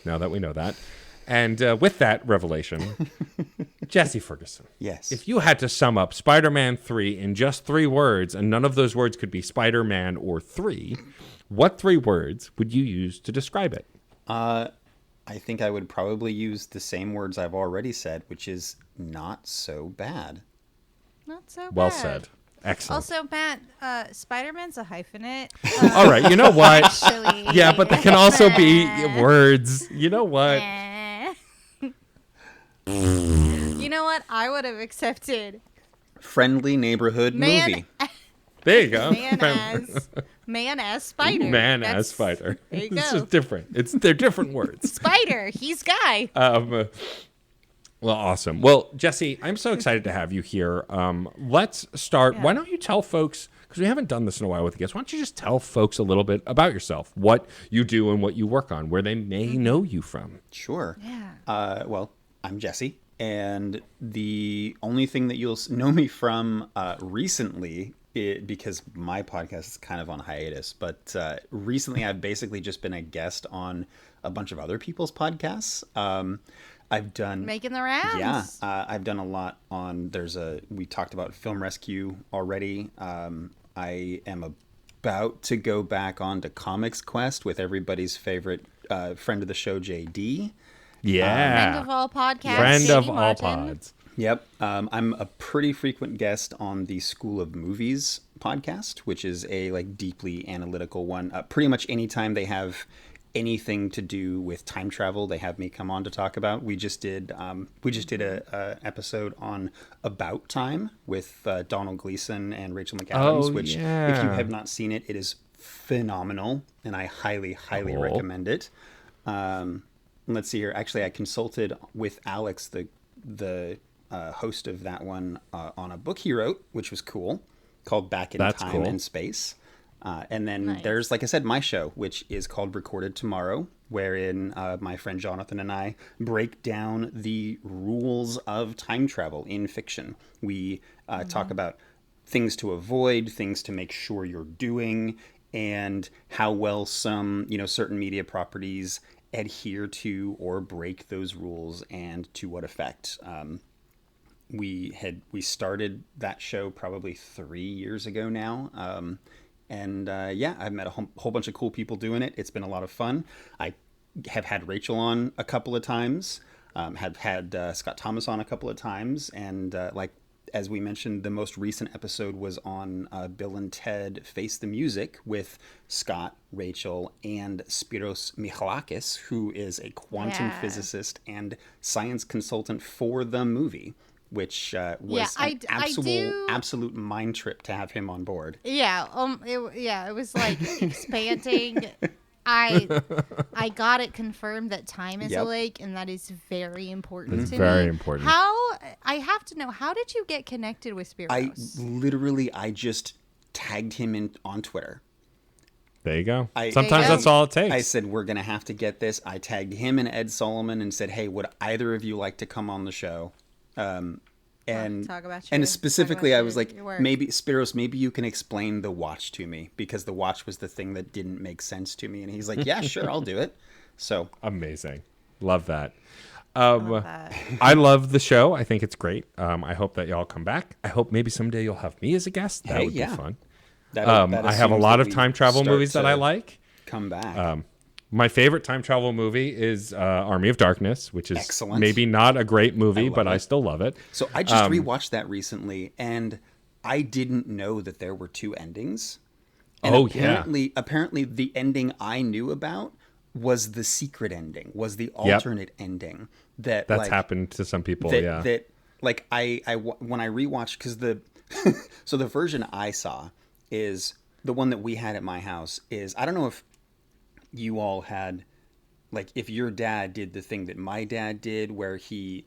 now that we know that. And with that revelation, Jesse Ferguson. Yes. If you had to sum up Spider-Man 3 in just 3 words, and none of those words could be Spider-Man or 3, what 3 words would you use to describe it? I think I would probably use the same words I've already said, which is not so bad. Not so bad. Well said. Excellent. Also, Matt, Spider-Man's a hyphenate. All right, you know what? Actually, Yeah, but they can also be words. You know what? You know what? I would have accepted Friendly neighborhood movie. There you go. Man as spider. Man as spider. There you go. It's just different. They're different words. Spider. He's guy. Well, awesome. Well, Jesse, I'm so excited to have you here. Let's start. Yeah. Why don't you tell folks, because we haven't done this in a while with the guests, why don't you just tell folks a little bit about yourself, what you do and what you work on, where they may know you from. Sure. Yeah. Well, I'm Jesse, and the only thing that you'll know me from recently, because my podcast is kind of on hiatus, but recently I've basically just been a guest on a bunch of other people's podcasts. I've done making the rounds. Yeah, I've done a lot on. We talked about Film Rescue already. I am about to go back on to Comics Quest with everybody's favorite friend of the show, JD. Yeah, friend of all podcasts. Friend of Martin. all pods. Yep, I'm a pretty frequent guest on the School of Movies podcast, which is a deeply analytical one. Pretty much anytime they have anything to do with time travel, they have me come on to talk about. We just did a episode on About Time with Donald Gleason and Rachel McAdams, which if you have not seen it, it is phenomenal, and I highly recommend it. Let's see here. Actually, I consulted with Alex, the host of that one, on a book he wrote, which was cool, called Back in Time and Space. And then there's, like I said, my show, which is called Recorded Tomorrow, wherein my friend Jonathan and I break down the rules of time travel in fiction. We talk about things to avoid, things to make sure you're doing, and how well some, certain media properties adhere to or break those rules, and to what effect. We started that show probably 3 years ago now. I've met a whole bunch of cool people doing it. It's been a lot of fun. I have had Rachel on a couple of times, have had Scott Thomas on a couple of times. And as we mentioned, the most recent episode was on Bill and Ted Face the Music with Scott, Rachel, and Spiros Michalakis, who is a quantum physicist and science consultant for the movie, which was an absolute mind trip to have him on board. Yeah, it was like expanding. I got it confirmed that time is a lake, and that is very important to me. Very important. I have to know, how did you get connected with Spiros? I just tagged him in on Twitter. There you go. Sometimes that's all it takes. I said, we're going to have to get this. I tagged him and Ed Solomon and said, hey, would either of you like to come on the show? And talk about specifically, I was like, maybe Spiros, maybe you can explain the watch to me, because the watch was the thing that didn't make sense to me. And he's like, yeah, sure, I'll do it. So amazing. Love that. I love the show. I think it's great. I hope that y'all come back. I hope maybe someday you'll have me as a guest. That would be fun. I have a lot of time travel movies that I like. Come back. My favorite time travel movie is Army of Darkness, which is excellent. Maybe not a great movie, but I still love it. So I just rewatched that recently, and I didn't know that there were two endings. And apparently the ending I knew about was the secret ending, was the alternate ending. That's happened to some people, That when I rewatched, because so the version I saw is the one that we had at my house is, I don't know if you all had, if your dad did the thing that my dad did, where he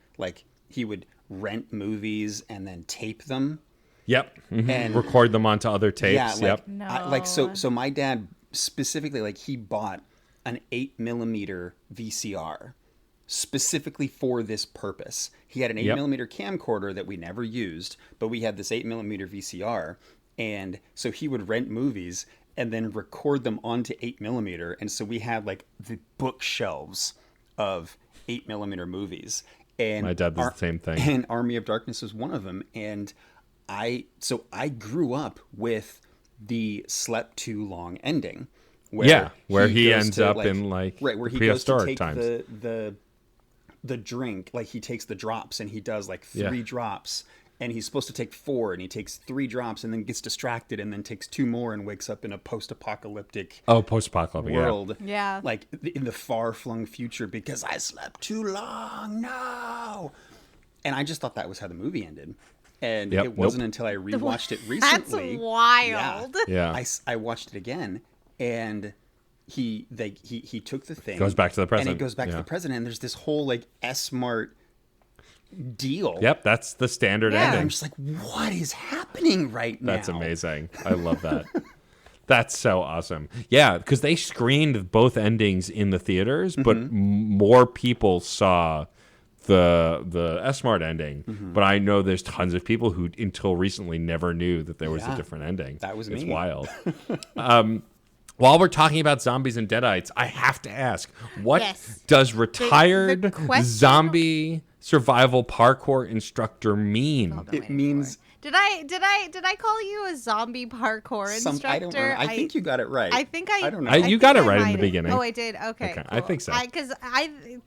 would rent movies and then tape them. Yep. Mm-hmm. And record them onto other tapes. No. So my dad specifically, he bought an 8mm VCR specifically for this purpose. He had an 8mm camcorder that we never used, but we had this 8mm VCR. And so he would rent movies and then record them onto 8mm. And so we had the bookshelves of 8mm movies. And my dad does the same thing. And Army of Darkness was one of them. And I grew up with the slept too long ending. Where he ends up in where he goes to take the drink, he takes the drops and he does 3 drops. and he's supposed to take 4, and he takes 3 drops and then gets distracted and then takes 2 more and wakes up in a post-apocalyptic world. Yeah. Like in the far-flung future because I slept too long. No. And I just thought that was how the movie ended. And it wasn't until I rewatched it recently. That's wild. Yeah. I watched it again, and he took the thing. Goes back to the present. And it goes back to the present, and there's this whole like S-Mart deal. Yep, that's the standard Yeah. ending. I'm just like, what is happening right now? That's amazing. I love that. That's so awesome. Yeah, because they screened both endings in the theaters, but more people saw the S-Mart ending. But I know there's tons of people who until recently never knew that there was a different ending. That was me. It's wild. While we're talking about zombies and deadites, I have to ask, what does retired the question- zombie survival parkour instructor mean? It means... Did I call you a zombie parkour instructor? I don't remember. I think you got it right. I think I don't know. You got it right in the beginning. Oh, I did. Okay, cool. I think so. Because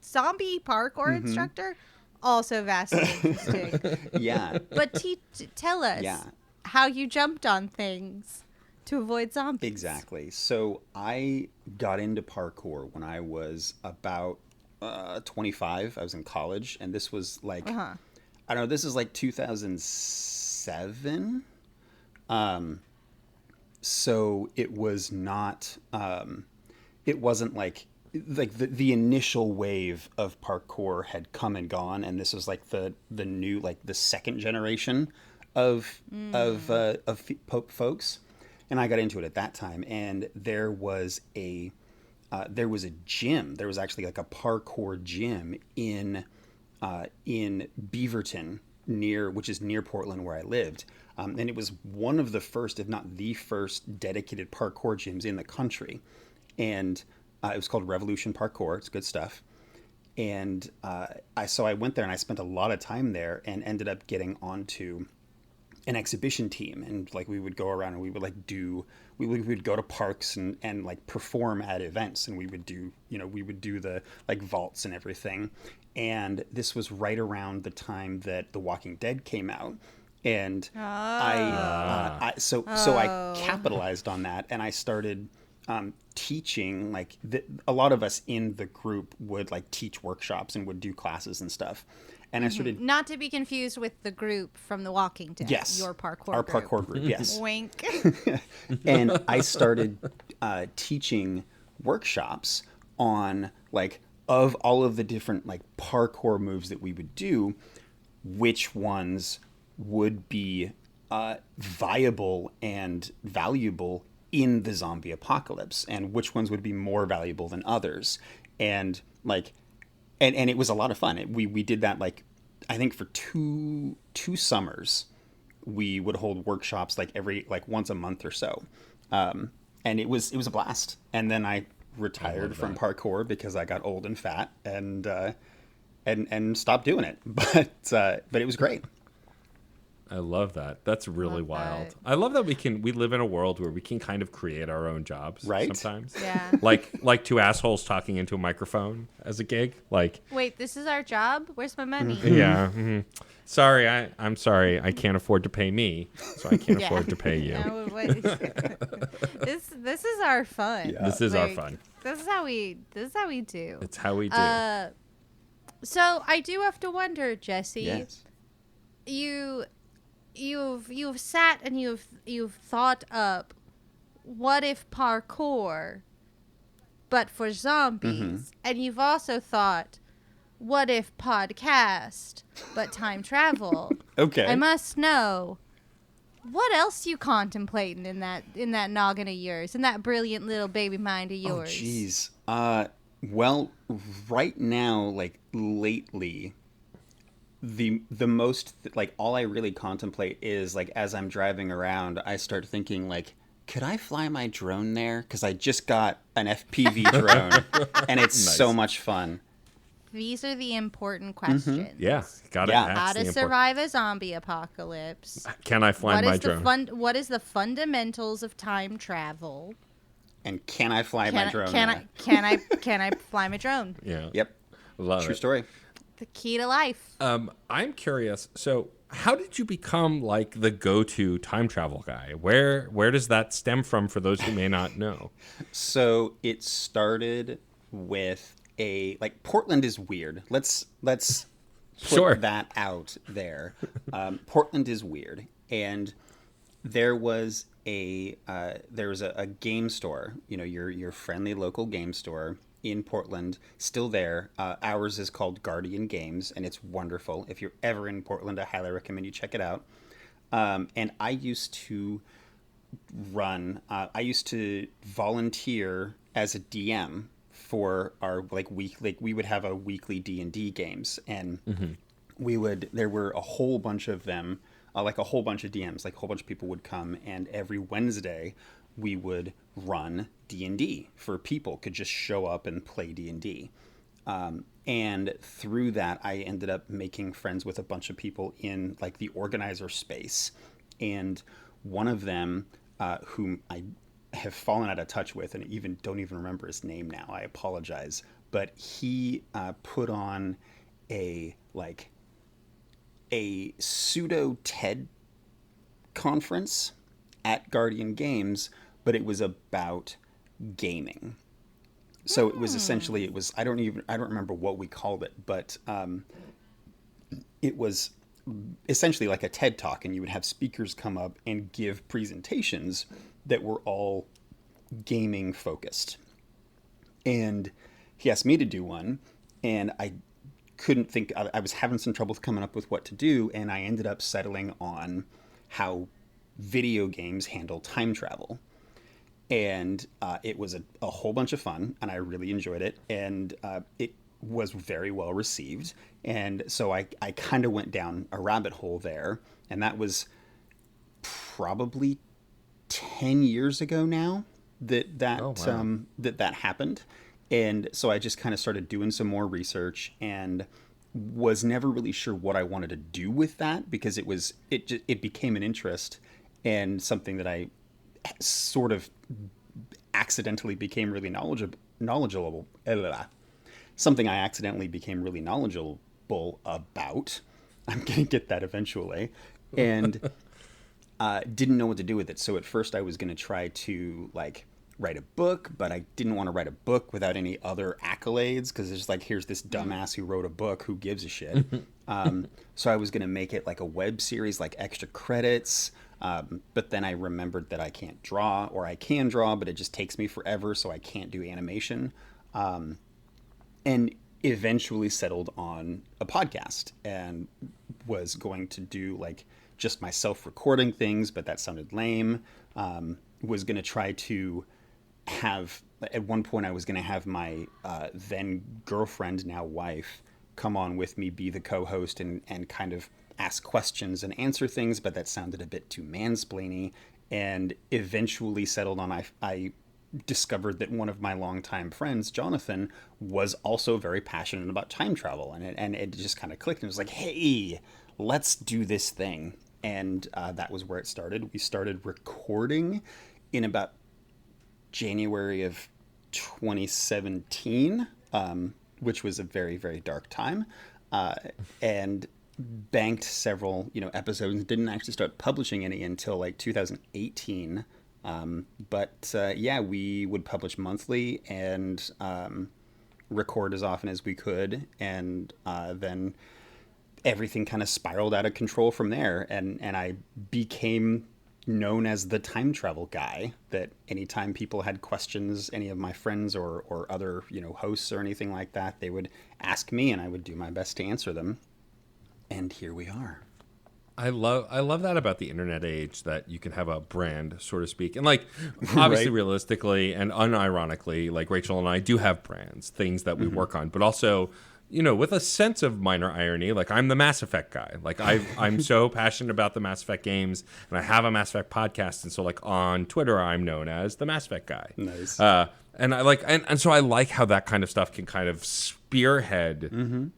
zombie parkour instructor, also vastly interesting. Yeah. But tell us how you jumped on things to avoid zombies. Exactly. So I got into parkour when I was about 25. I was in college, and this was like, I don't know, this is like 2007. So it was not, it wasn't like the initial wave of parkour had come and gone, and this was like the new, like the second generation of folks. And I got into it at that time, and there was a gym. There was actually like a parkour gym in Beaverton, which is near Portland where I lived. And it was one of the first, if not the first, dedicated parkour gyms in the country. And it was called Revolution Parkour. It's good stuff. And I went there, and I spent a lot of time there, and ended up getting onto an exhibition team. And like we would go around, and we would like we would go to parks and like perform at events, and we would do the like vaults and everything. And this was right around the time that The Walking Dead came out, and I capitalized on that, and I started teaching. Like a lot of us in the group would like teach workshops and would do classes and stuff. And I started, not to be confused with the group from The Walking Dead. Yes, your parkour our group. parkour group. Yes, Wink. And I started teaching workshops on like, of all of the different like parkour moves that we would do, which ones would be viable and valuable in the zombie apocalypse, and which ones would be more valuable than others. And like, and it was a lot of fun. We did that like, I think for two summers, we would hold workshops like once a month or so. And it was a blast. And then I retired from parkour because I got old and fat and stopped doing it. But it was great. I love that. That's really wild. That. I love that we live in a world where we can kind of create our own jobs sometimes. Yeah. Like two assholes talking into a microphone as a gig. Like, wait, this is our job? Where's my money? Yeah. Mm-hmm. Sorry, I'm sorry. I can't afford to pay me, so I can't afford to pay you. No, this is our fun. Yeah. This is our fun. This is how we do. It's how we do. So I do have to wonder, Jesse. Yes. You've sat and you've thought up, what if parkour, but for zombies, and you've also thought, what if podcast, but time travel. Okay. I must know, what else you contemplating in that noggin of yours, in that brilliant little baby mind of yours? Oh, jeez. Well, right now, like lately, the most like all I really contemplate is like as I'm driving around, I start thinking like, could I fly my drone there? Because I just got an FPV drone, and it's so much fun. These are the important questions. Yeah, got it. Yeah. How to survive a zombie apocalypse? Can I fly my drone? What is the fundamentals of time travel? And can I fly my drone? Can I fly my drone? Yeah. Yep. Love True it. story. The key to life. I'm curious. So, how did you become like the go-to time travel guy? Where does that stem from for those who may not know? So it started with Portland is weird. Let's put that out there. Portland is weird, and there was a game store, your friendly local game store in Portland, still there. Ours is called Guardian Games, and it's wonderful. If you're ever in Portland, I highly recommend you check it out. And I used to volunteer as a DM for our we would have a weekly D&D games, and there were a whole bunch of them, a whole bunch of DMs, a whole bunch of people would come, and every Wednesday we would run D&D for people, could just show up and play D&D. And through that, I ended up making friends with a bunch of people in the organizer space. And one of them, whom I have fallen out of touch with and don't even remember his name now, I apologize, but he put on a pseudo TED conference at Guardian Games, but it was about gaming. So it was essentially, I don't remember what we called it, but it was essentially like a TED Talk, and you would have speakers come up and give presentations that were all gaming focused. And he asked me to do one, and I couldn't think, I was having some trouble coming up with what to do, and I ended up settling on how video games handle time travel. And it was a whole bunch of fun, and I really enjoyed it, and it was very well received. And so I kind of went down a rabbit hole there, and that was probably 10 years ago now that happened. And so I just kind of started doing some more research, and was never really sure what I wanted to do with that, because it became an interest and something that I sort of accidentally became really knowledgeable. Something I accidentally became really knowledgeable about. I'm going to get that eventually. And didn't know what to do with it. So at first I was going to try to write a book, but I didn't want to write a book without any other accolades, because it's here's this dumbass who wrote a book, who gives a shit. So I was going to make it like a web series, extra credits. But then I remembered that I can't draw, or I can draw, but it just takes me forever, so I can't do animation. And eventually settled on a podcast, and was going to do just myself recording things, but that sounded lame. Was going to try to have, at one point I was going to have my then girlfriend, now wife, come on with me, be the co-host, and kind of ask questions and answer things, but that sounded a bit too mansplainy, and eventually settled on I discovered that one of my longtime friends, Jonathan, was also very passionate about time travel, and it just kind of clicked, and it was hey, let's do this thing. And that was where it started. We started recording in about January of 2017, which was a very, very dark time, and banked several episodes. Didn't actually start publishing any until 2018. But we would publish monthly and record as often as we could, and then everything kind of spiraled out of control from there, and I became known as the time travel guy, that anytime people had questions, any of my friends or other hosts or anything like that, they would ask me, and I would do my best to answer them. And here we are. I love that about the internet age, that you can have a brand, so to speak. And obviously, right, realistically and unironically, Rachel and I do have brands, things that we work on, but also, with a sense of minor irony, I'm the Mass Effect guy. I'm so passionate about the Mass Effect games, and I have a Mass Effect podcast, and so on Twitter I'm known as the Mass Effect guy. Nice. And I and so I like how that kind of stuff can kind of spearhead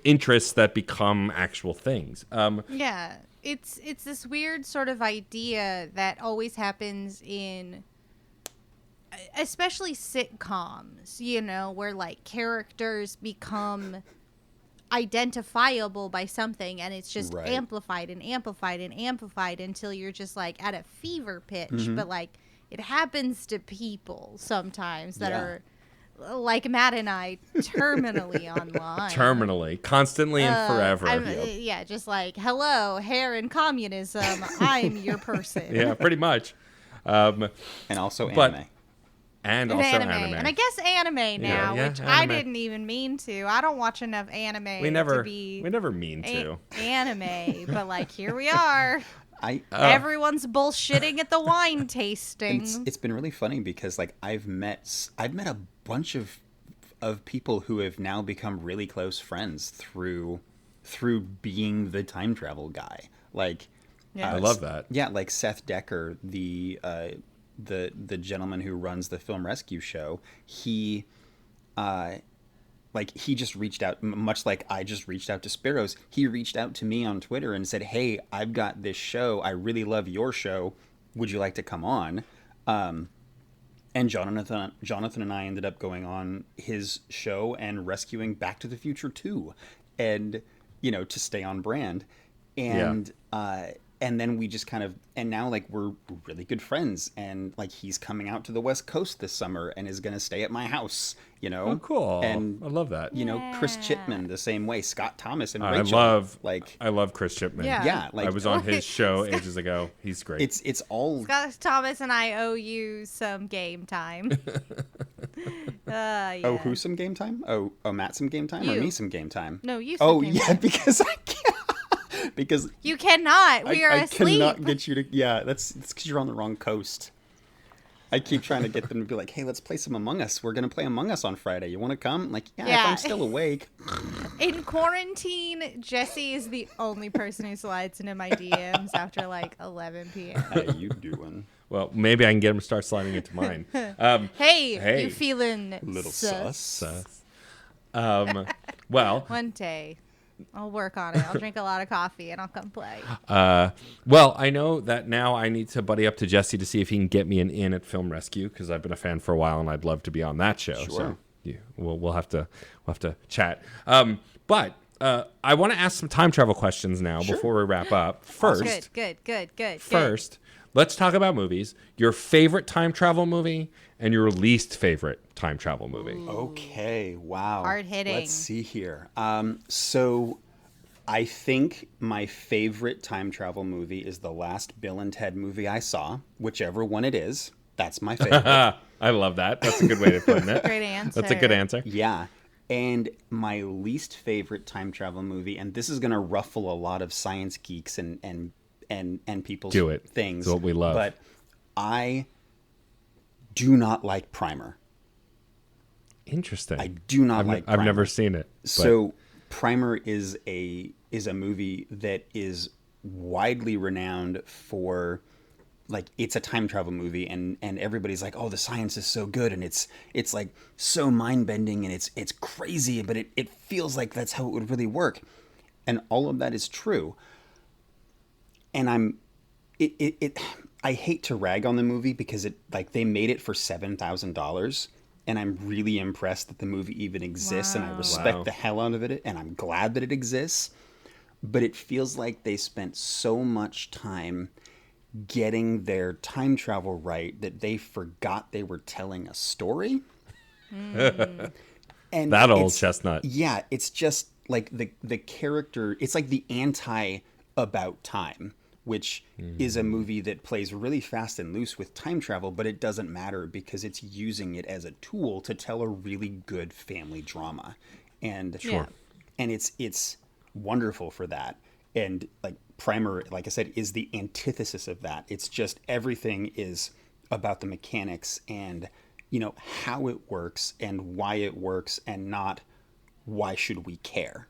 interests that become actual things. Yeah, it's this weird sort of idea that always happens in, especially sitcoms, where characters become identifiable by something, and it's just amplified and amplified and amplified until you're just like at a fever pitch. But like it happens to people sometimes that are like Matt and I, terminally online. Terminally, constantly and forever. Yeah, just like, hello, hair and communism. I'm your person. Yeah, pretty much. And also anime. And also anime. And I guess anime now, which anime. I didn't even mean to. I don't watch enough anime we never mean to. Anime, but like here we are. Everyone's bullshitting at the wine tasting. It's been really funny because like I've met a bunch of people who have now become really close friends through being the time travel guy. Like I love that. Yeah, like Seth Decker, the gentleman who runs the Film Rescue show, he just reached out, much like I just reached out to Sparrows. He reached out to me on Twitter and said, "Hey, I've got this show. I really love your show. Would you like to come on?" And Jonathan and I ended up going on his show and rescuing Back to the Future 2, and to stay on brand. And and then we just kind of, and now like we're really good friends, and like he's coming out to the West Coast this summer and is going to stay at my house, Oh, cool. And I love that. Chris Chipman the same way, Scott Thomas and I Rachel. I love Chris Chipman. Yeah. Like I was on his show ages ago. He's great. It's all Scott Thomas and I owe you some game time. Yeah. Oh, who some game time? Oh, Matt some game time, or me some game time? No, you. Some game time. Because I can't. Because you cannot. We are asleep. I cannot get you to. Yeah, it's because you're on the wrong coast. I keep trying to get them to be like, "Hey, let's play some Among Us. We're gonna play Among Us on Friday. You want to come?" I'm like, yeah, if I'm still awake. In quarantine, Jesse is the only person who slides into my DMs after like 11 p.m. How you doing? Well, maybe I can get him to start sliding into mine. Hey, you feeling little sus? Well, one day. I'll work on it. I'll drink a lot of coffee and I'll come play. Well, I know that now I need to buddy up to Jesse to see if he can get me an in at Film Rescue, because I've been a fan for a while and I'd love to be on that show. Sure. So we'll have to chat. But I want to ask some time travel questions now before we wrap up. First, good. First, let's talk about movies. Your favorite time travel movie and your least favorite time travel movie. Okay, wow. Hard hitting. Let's see here. So I think my favorite time travel movie is the last Bill and Ted movie I saw, whichever one it is. That's my favorite. I love that. That's a good way to put it. Great answer. That's a good answer. Yeah. And my least favorite time travel movie, and this is going to ruffle a lot of science geeks and people's things. It's what we love. But I do not like Primer. Interesting. I do not like Primer. I've never seen it. But... So Primer is a movie that is widely renowned for, like, it's a time travel movie, and everybody's like, oh, the science is so good, and it's like so mind bending, and it's crazy, but it feels like that's how it would really work, and all of that is true. And I hate to rag on the movie because they made it for $7,000. And I'm really impressed that the movie even exists, and I respect the hell out of it, and I'm glad that it exists. But it feels like they spent so much time getting their time travel right that they forgot they were telling a story. And that old chestnut. Yeah, it's just like the character, it's like the anti About Time, which is a movie that plays really fast and loose with time travel, but it doesn't matter because it's using it as a tool to tell a really good family drama. And and it's wonderful for that. And like Primer, like I said, is the antithesis of that. It's just everything is about the mechanics and, how it works and why it works, and not why should we care,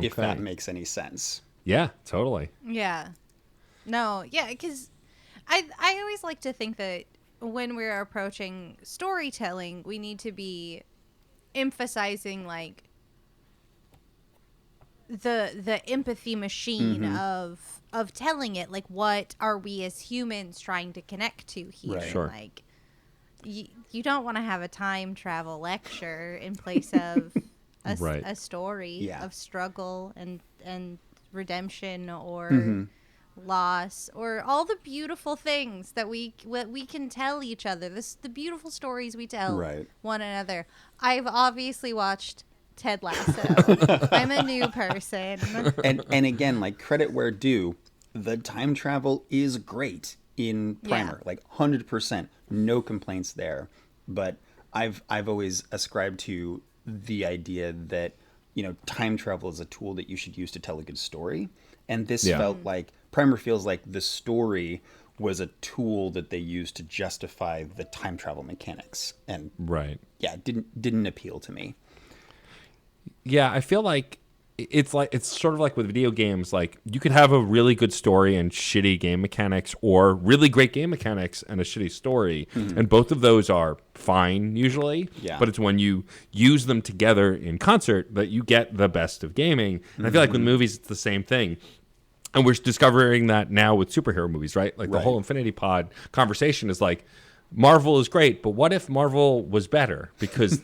if that makes any sense. Yeah, totally. Yeah. No, yeah, because I always like to think that when we're approaching storytelling, we need to be emphasizing, like, the empathy machine of telling it. Like, what are we as humans trying to connect to here? Right. Sure. Like, you don't want to have a time travel lecture in place of a story of struggle and redemption or loss or all the beautiful things that we can tell each other. The beautiful stories we tell one another. I've obviously watched Ted Lasso. I'm a new person. And again, like, credit where due, the time travel is great in Primer. Like 100%, no complaints there. But I've always ascribed to the idea that, you know, time travel is a tool that you should use to tell a good story. And this felt like, Primer feels like the story was a tool that they used to justify the time travel mechanics. And it didn't appeal to me. Yeah, I feel like it's sort of like with video games. Like, you could have a really good story and shitty game mechanics, or really great game mechanics and a shitty story, and both of those are fine usually. Yeah. But it's when you use them together in concert that you get the best of gaming. And I feel like with movies, it's the same thing. And we're discovering that now with superhero movies, right? Like the whole Infinity Pod conversation is like, Marvel is great, but what if Marvel was better? Because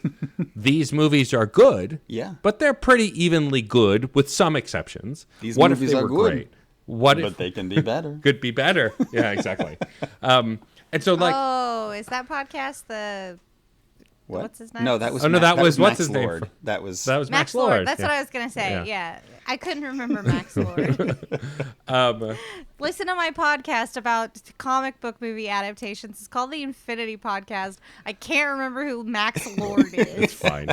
these movies are good, but they're pretty evenly good with some exceptions. These what movies if they are were good, great? What but if they can be better? Could be better. Yeah, exactly. And so, like, is that podcast the? What? What's his name? No, that was. That was what's Max his Lord. name? That was Max Lord. That's what I was gonna say. Yeah. I couldn't remember Max Lord. Listen to my podcast about comic book movie adaptations. It's called the Infinity Podcast. I can't remember who Max Lord is. It's fine.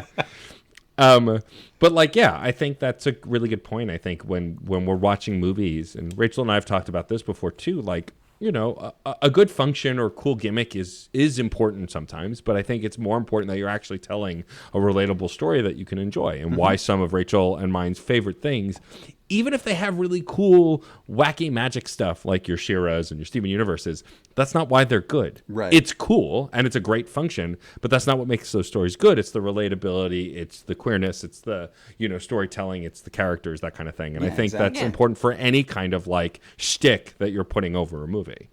But like, yeah, I think that's a really good point. I think when we're watching movies, and Rachel and I have talked about this before too, like, you know, a good function or cool gimmick is important sometimes, but I think it's more important that you're actually telling a relatable story that you can enjoy, and why some of Rachel and mine's favorite things, even if they have really cool, wacky magic stuff like your She-Ra's and your Steven Universes, that's not why they're good. Right. It's cool and it's a great function, but that's not what makes those stories good. It's the relatability, it's the queerness, it's the, you know, storytelling, it's the characters, that kind of thing. And I think that's important for any kind of like shtick that you're putting over a movie.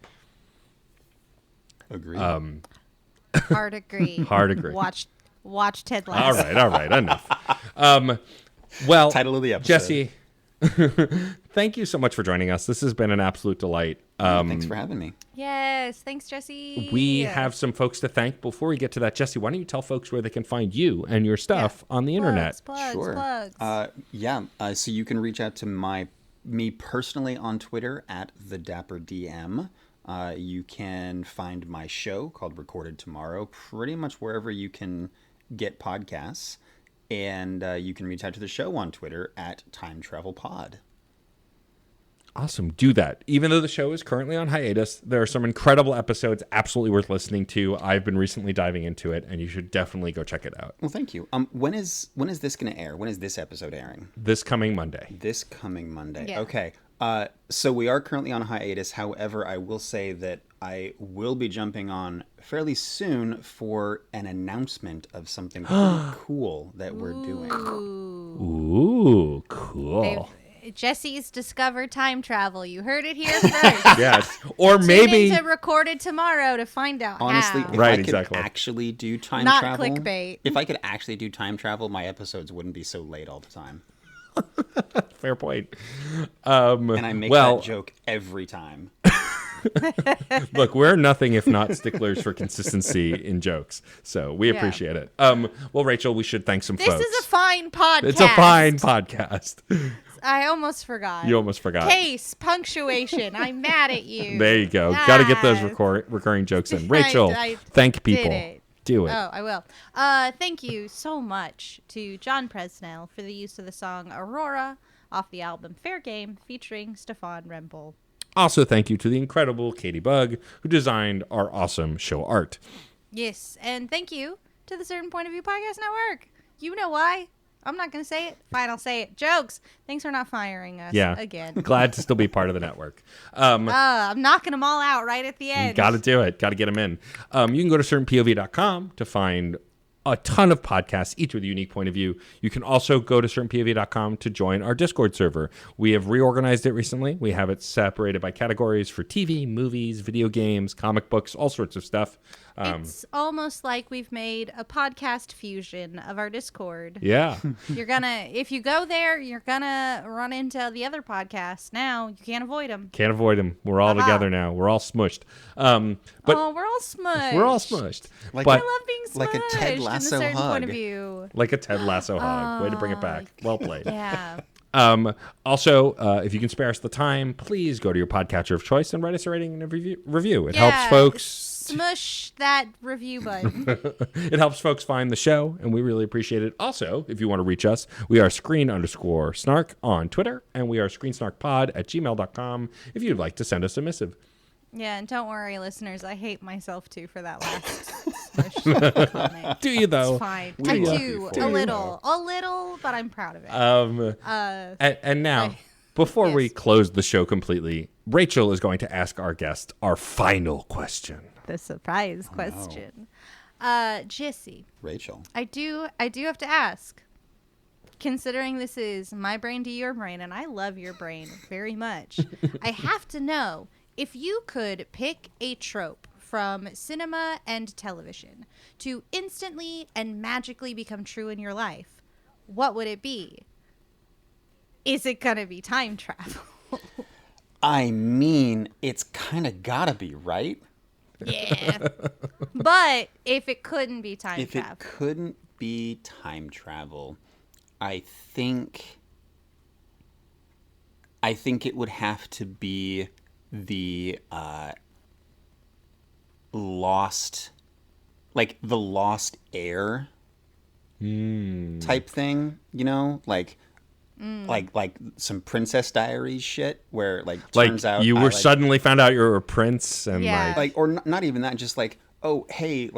Agree. Hard agree. Hard agree. Watch Ted Lasso. All right, enough. Well, title of the episode. Jesse, thank you so much for joining us. This has been an absolute delight. Thanks for having me. Yes, thanks, Jesse. We have some folks to thank. Before we get to that, Jesse, why don't you tell folks where they can find you and your stuff on the internet? Plugs. So you can reach out to me personally on Twitter at @TheDapperDM. You can find my show called Recorded Tomorrow pretty much wherever you can get podcasts. And you can reach out to the show on Twitter at Time Travel Pod. Awesome. Do that. Even though the show is currently on hiatus, there are some incredible episodes absolutely worth listening to. I've been recently diving into it, and you should definitely go check it out. Well, thank you. When is this going to air? When is this episode airing? This coming Monday. Yeah. Okay. So we are currently on hiatus. However, I will say that I will be jumping on fairly soon for an announcement of something pretty cool that we're doing. Ooh, cool. Jesse's discovered time travel. You heard it here first. Yes. Or maybe to Recorded Tomorrow to find out honestly, how. if I could actually do time travel. Not clickbait. If I could actually do time travel, my episodes wouldn't be so late all the time. Fair point. And I make that joke every time. Look, we're nothing if not sticklers for consistency in jokes, so we appreciate it. Well, Rachel, we should thank some folks. This is a fine podcast. It's a fine podcast. I almost forgot. You almost forgot. Case, punctuation. I'm mad at you. There you go. Got to get those recurring jokes in. Rachel, thank people. Do it. Oh, I will. Thank you so much to John Presnell for the use of the song Aurora off the album Fair Game featuring Stefan Rempel. Also, thank you to the incredible Katie Bugg, who designed our awesome show art. Yes, and thank you to the Certain Point of View Podcast Network. You know why. I'm not going to say it. Fine, I'll say it. Jokes. Thanks for not firing us again. Glad to still be part of the network. I'm knocking them all out right at the end. Got to do it. Got to get them in. You can go to certainpov.com to find a ton of podcasts, each with a unique point of view. You can also go to certainpov.com to join our Discord server. We have reorganized it recently. We have it separated by categories for TV, movies, video games, comic books, all sorts of stuff. It's almost like we've made a podcast fusion of our Discord. Yeah. If you go there, you're gonna run into the other podcasts. Now you can't avoid them. Can't avoid them. We're all together now. We're all smushed. We're all smushed. We're all smushed. I love being smushed. Like a Ted Lasso in a certain hug. point of view. Like a Ted Lasso hug. Way to bring it back. Well played. Yeah. Also, if you can spare us the time, please go to your podcatcher of choice and write us a rating and a review. It helps folks. Smush that review button. It helps folks find the show, and we really appreciate it. Also, if you want to reach us, we are screen_snark on Twitter, and we are screensnarkpod@gmail.com if you'd like to send us a missive. Yeah, and don't worry, listeners. I hate myself, too, for that last smush comment. Do you, though? It's fine. I do. A little, but I'm proud of it. And now, before we close the show completely, Rachel is going to ask our guest our final question. The surprise question. Jesse. Rachel. I do have to ask, considering this is my brain to your brain, and I love your brain very much, I have to know, if you could pick a trope from cinema and television to instantly and magically become true in your life, what would it be? Is it going to be time travel? I mean, it's kind of gotta be, right? Yeah. But if it couldn't be time travel. If it couldn't be time travel, I think it would have to be the lost heir type thing, you know, like some Princess Diaries shit, where turns out you were suddenly found out you were a prince, and or not even that, just oh hey,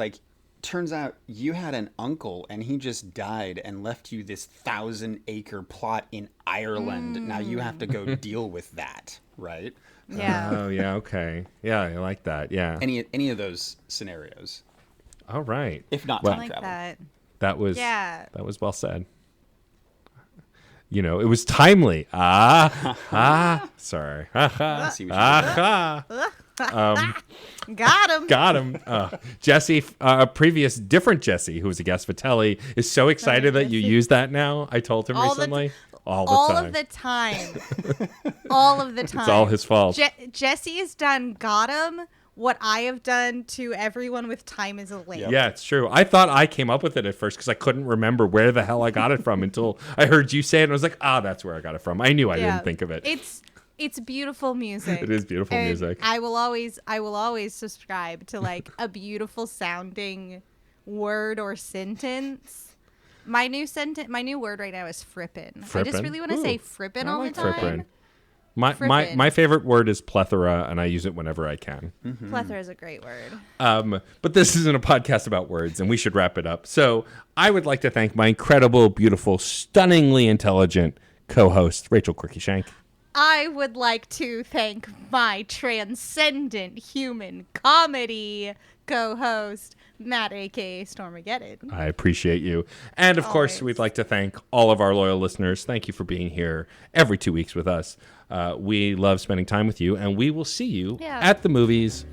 turns out you had an uncle and he just died and left you this 1,000-acre plot in Ireland. Now you have to go deal with that, right? Yeah. Oh yeah, okay. Yeah, I like that. Yeah. Any of those scenarios. All right. If not I time like travel. That was well said. You know, it was timely. Sorry. I see what Got him. Jesse, previous different Jesse, who was a guest, Vitelli, is so excited that you use that now. I told him recently. All of the time. All of the time. It's all his fault. Jesse has done got him what I have done to everyone with time is a link. Yeah, it's true. I thought I came up with it at first because I couldn't remember where the hell I got it from until I heard you say it, and I was like, that's where I got it from. I knew I didn't think of it. It's beautiful music. It is beautiful music. I will always subscribe to a beautiful sounding word or sentence. My new word right now is frippin'. I just really want to say frippin' all the time. Frippin'. My favorite word is plethora, and I use it whenever I can. Mm-hmm. Plethora is a great word. But this isn't a podcast about words, and we should wrap it up. So I would like to thank my incredible, beautiful, stunningly intelligent co-host, Rachel Quirky-Shank. I would like to thank my transcendent human comedy co-host, Matt, a.k.a. Stormageddon. I appreciate you. And, of course, we'd like to thank all of our loyal listeners. Thank you for being here every 2 weeks with us. We love spending time with you, and we will see you at the movies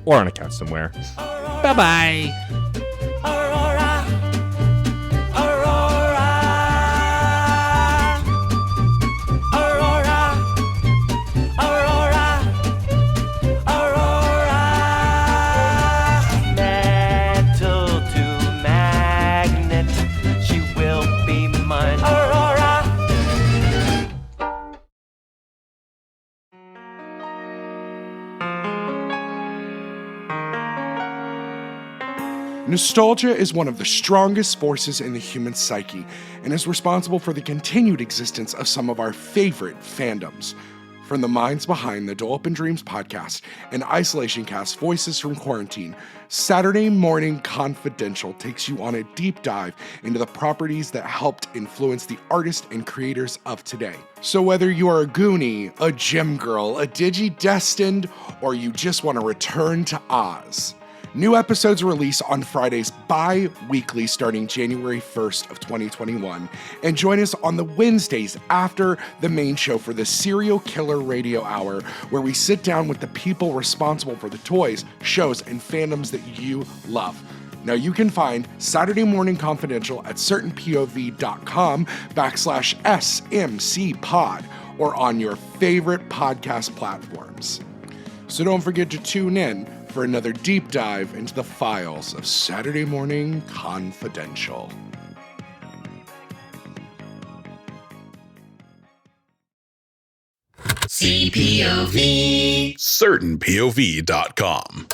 or on a couch somewhere. Bye-bye. Nostalgia is one of the strongest forces in the human psyche and is responsible for the continued existence of some of our favorite fandoms. From the minds behind the Dole Up in Dreams podcast and Isolation Cast Voices from Quarantine, Saturday Morning Confidential takes you on a deep dive into the properties that helped influence the artists and creators of today. So whether you are a Goonie, a Gem Girl, a Digi-Destined, or you just want to return to Oz, New episodes release on Fridays bi-weekly starting January 1st of 2021. And join us on the Wednesdays after the main show for the Serial Killer Radio Hour, where we sit down with the people responsible for the toys, shows, and fandoms that you love. Now you can find Saturday Morning Confidential at certainpov.com/SMCpod or on your favorite podcast platforms. So don't forget to tune in for another deep dive into the files of Saturday Morning Confidential. CPOV. CertainPOV.com.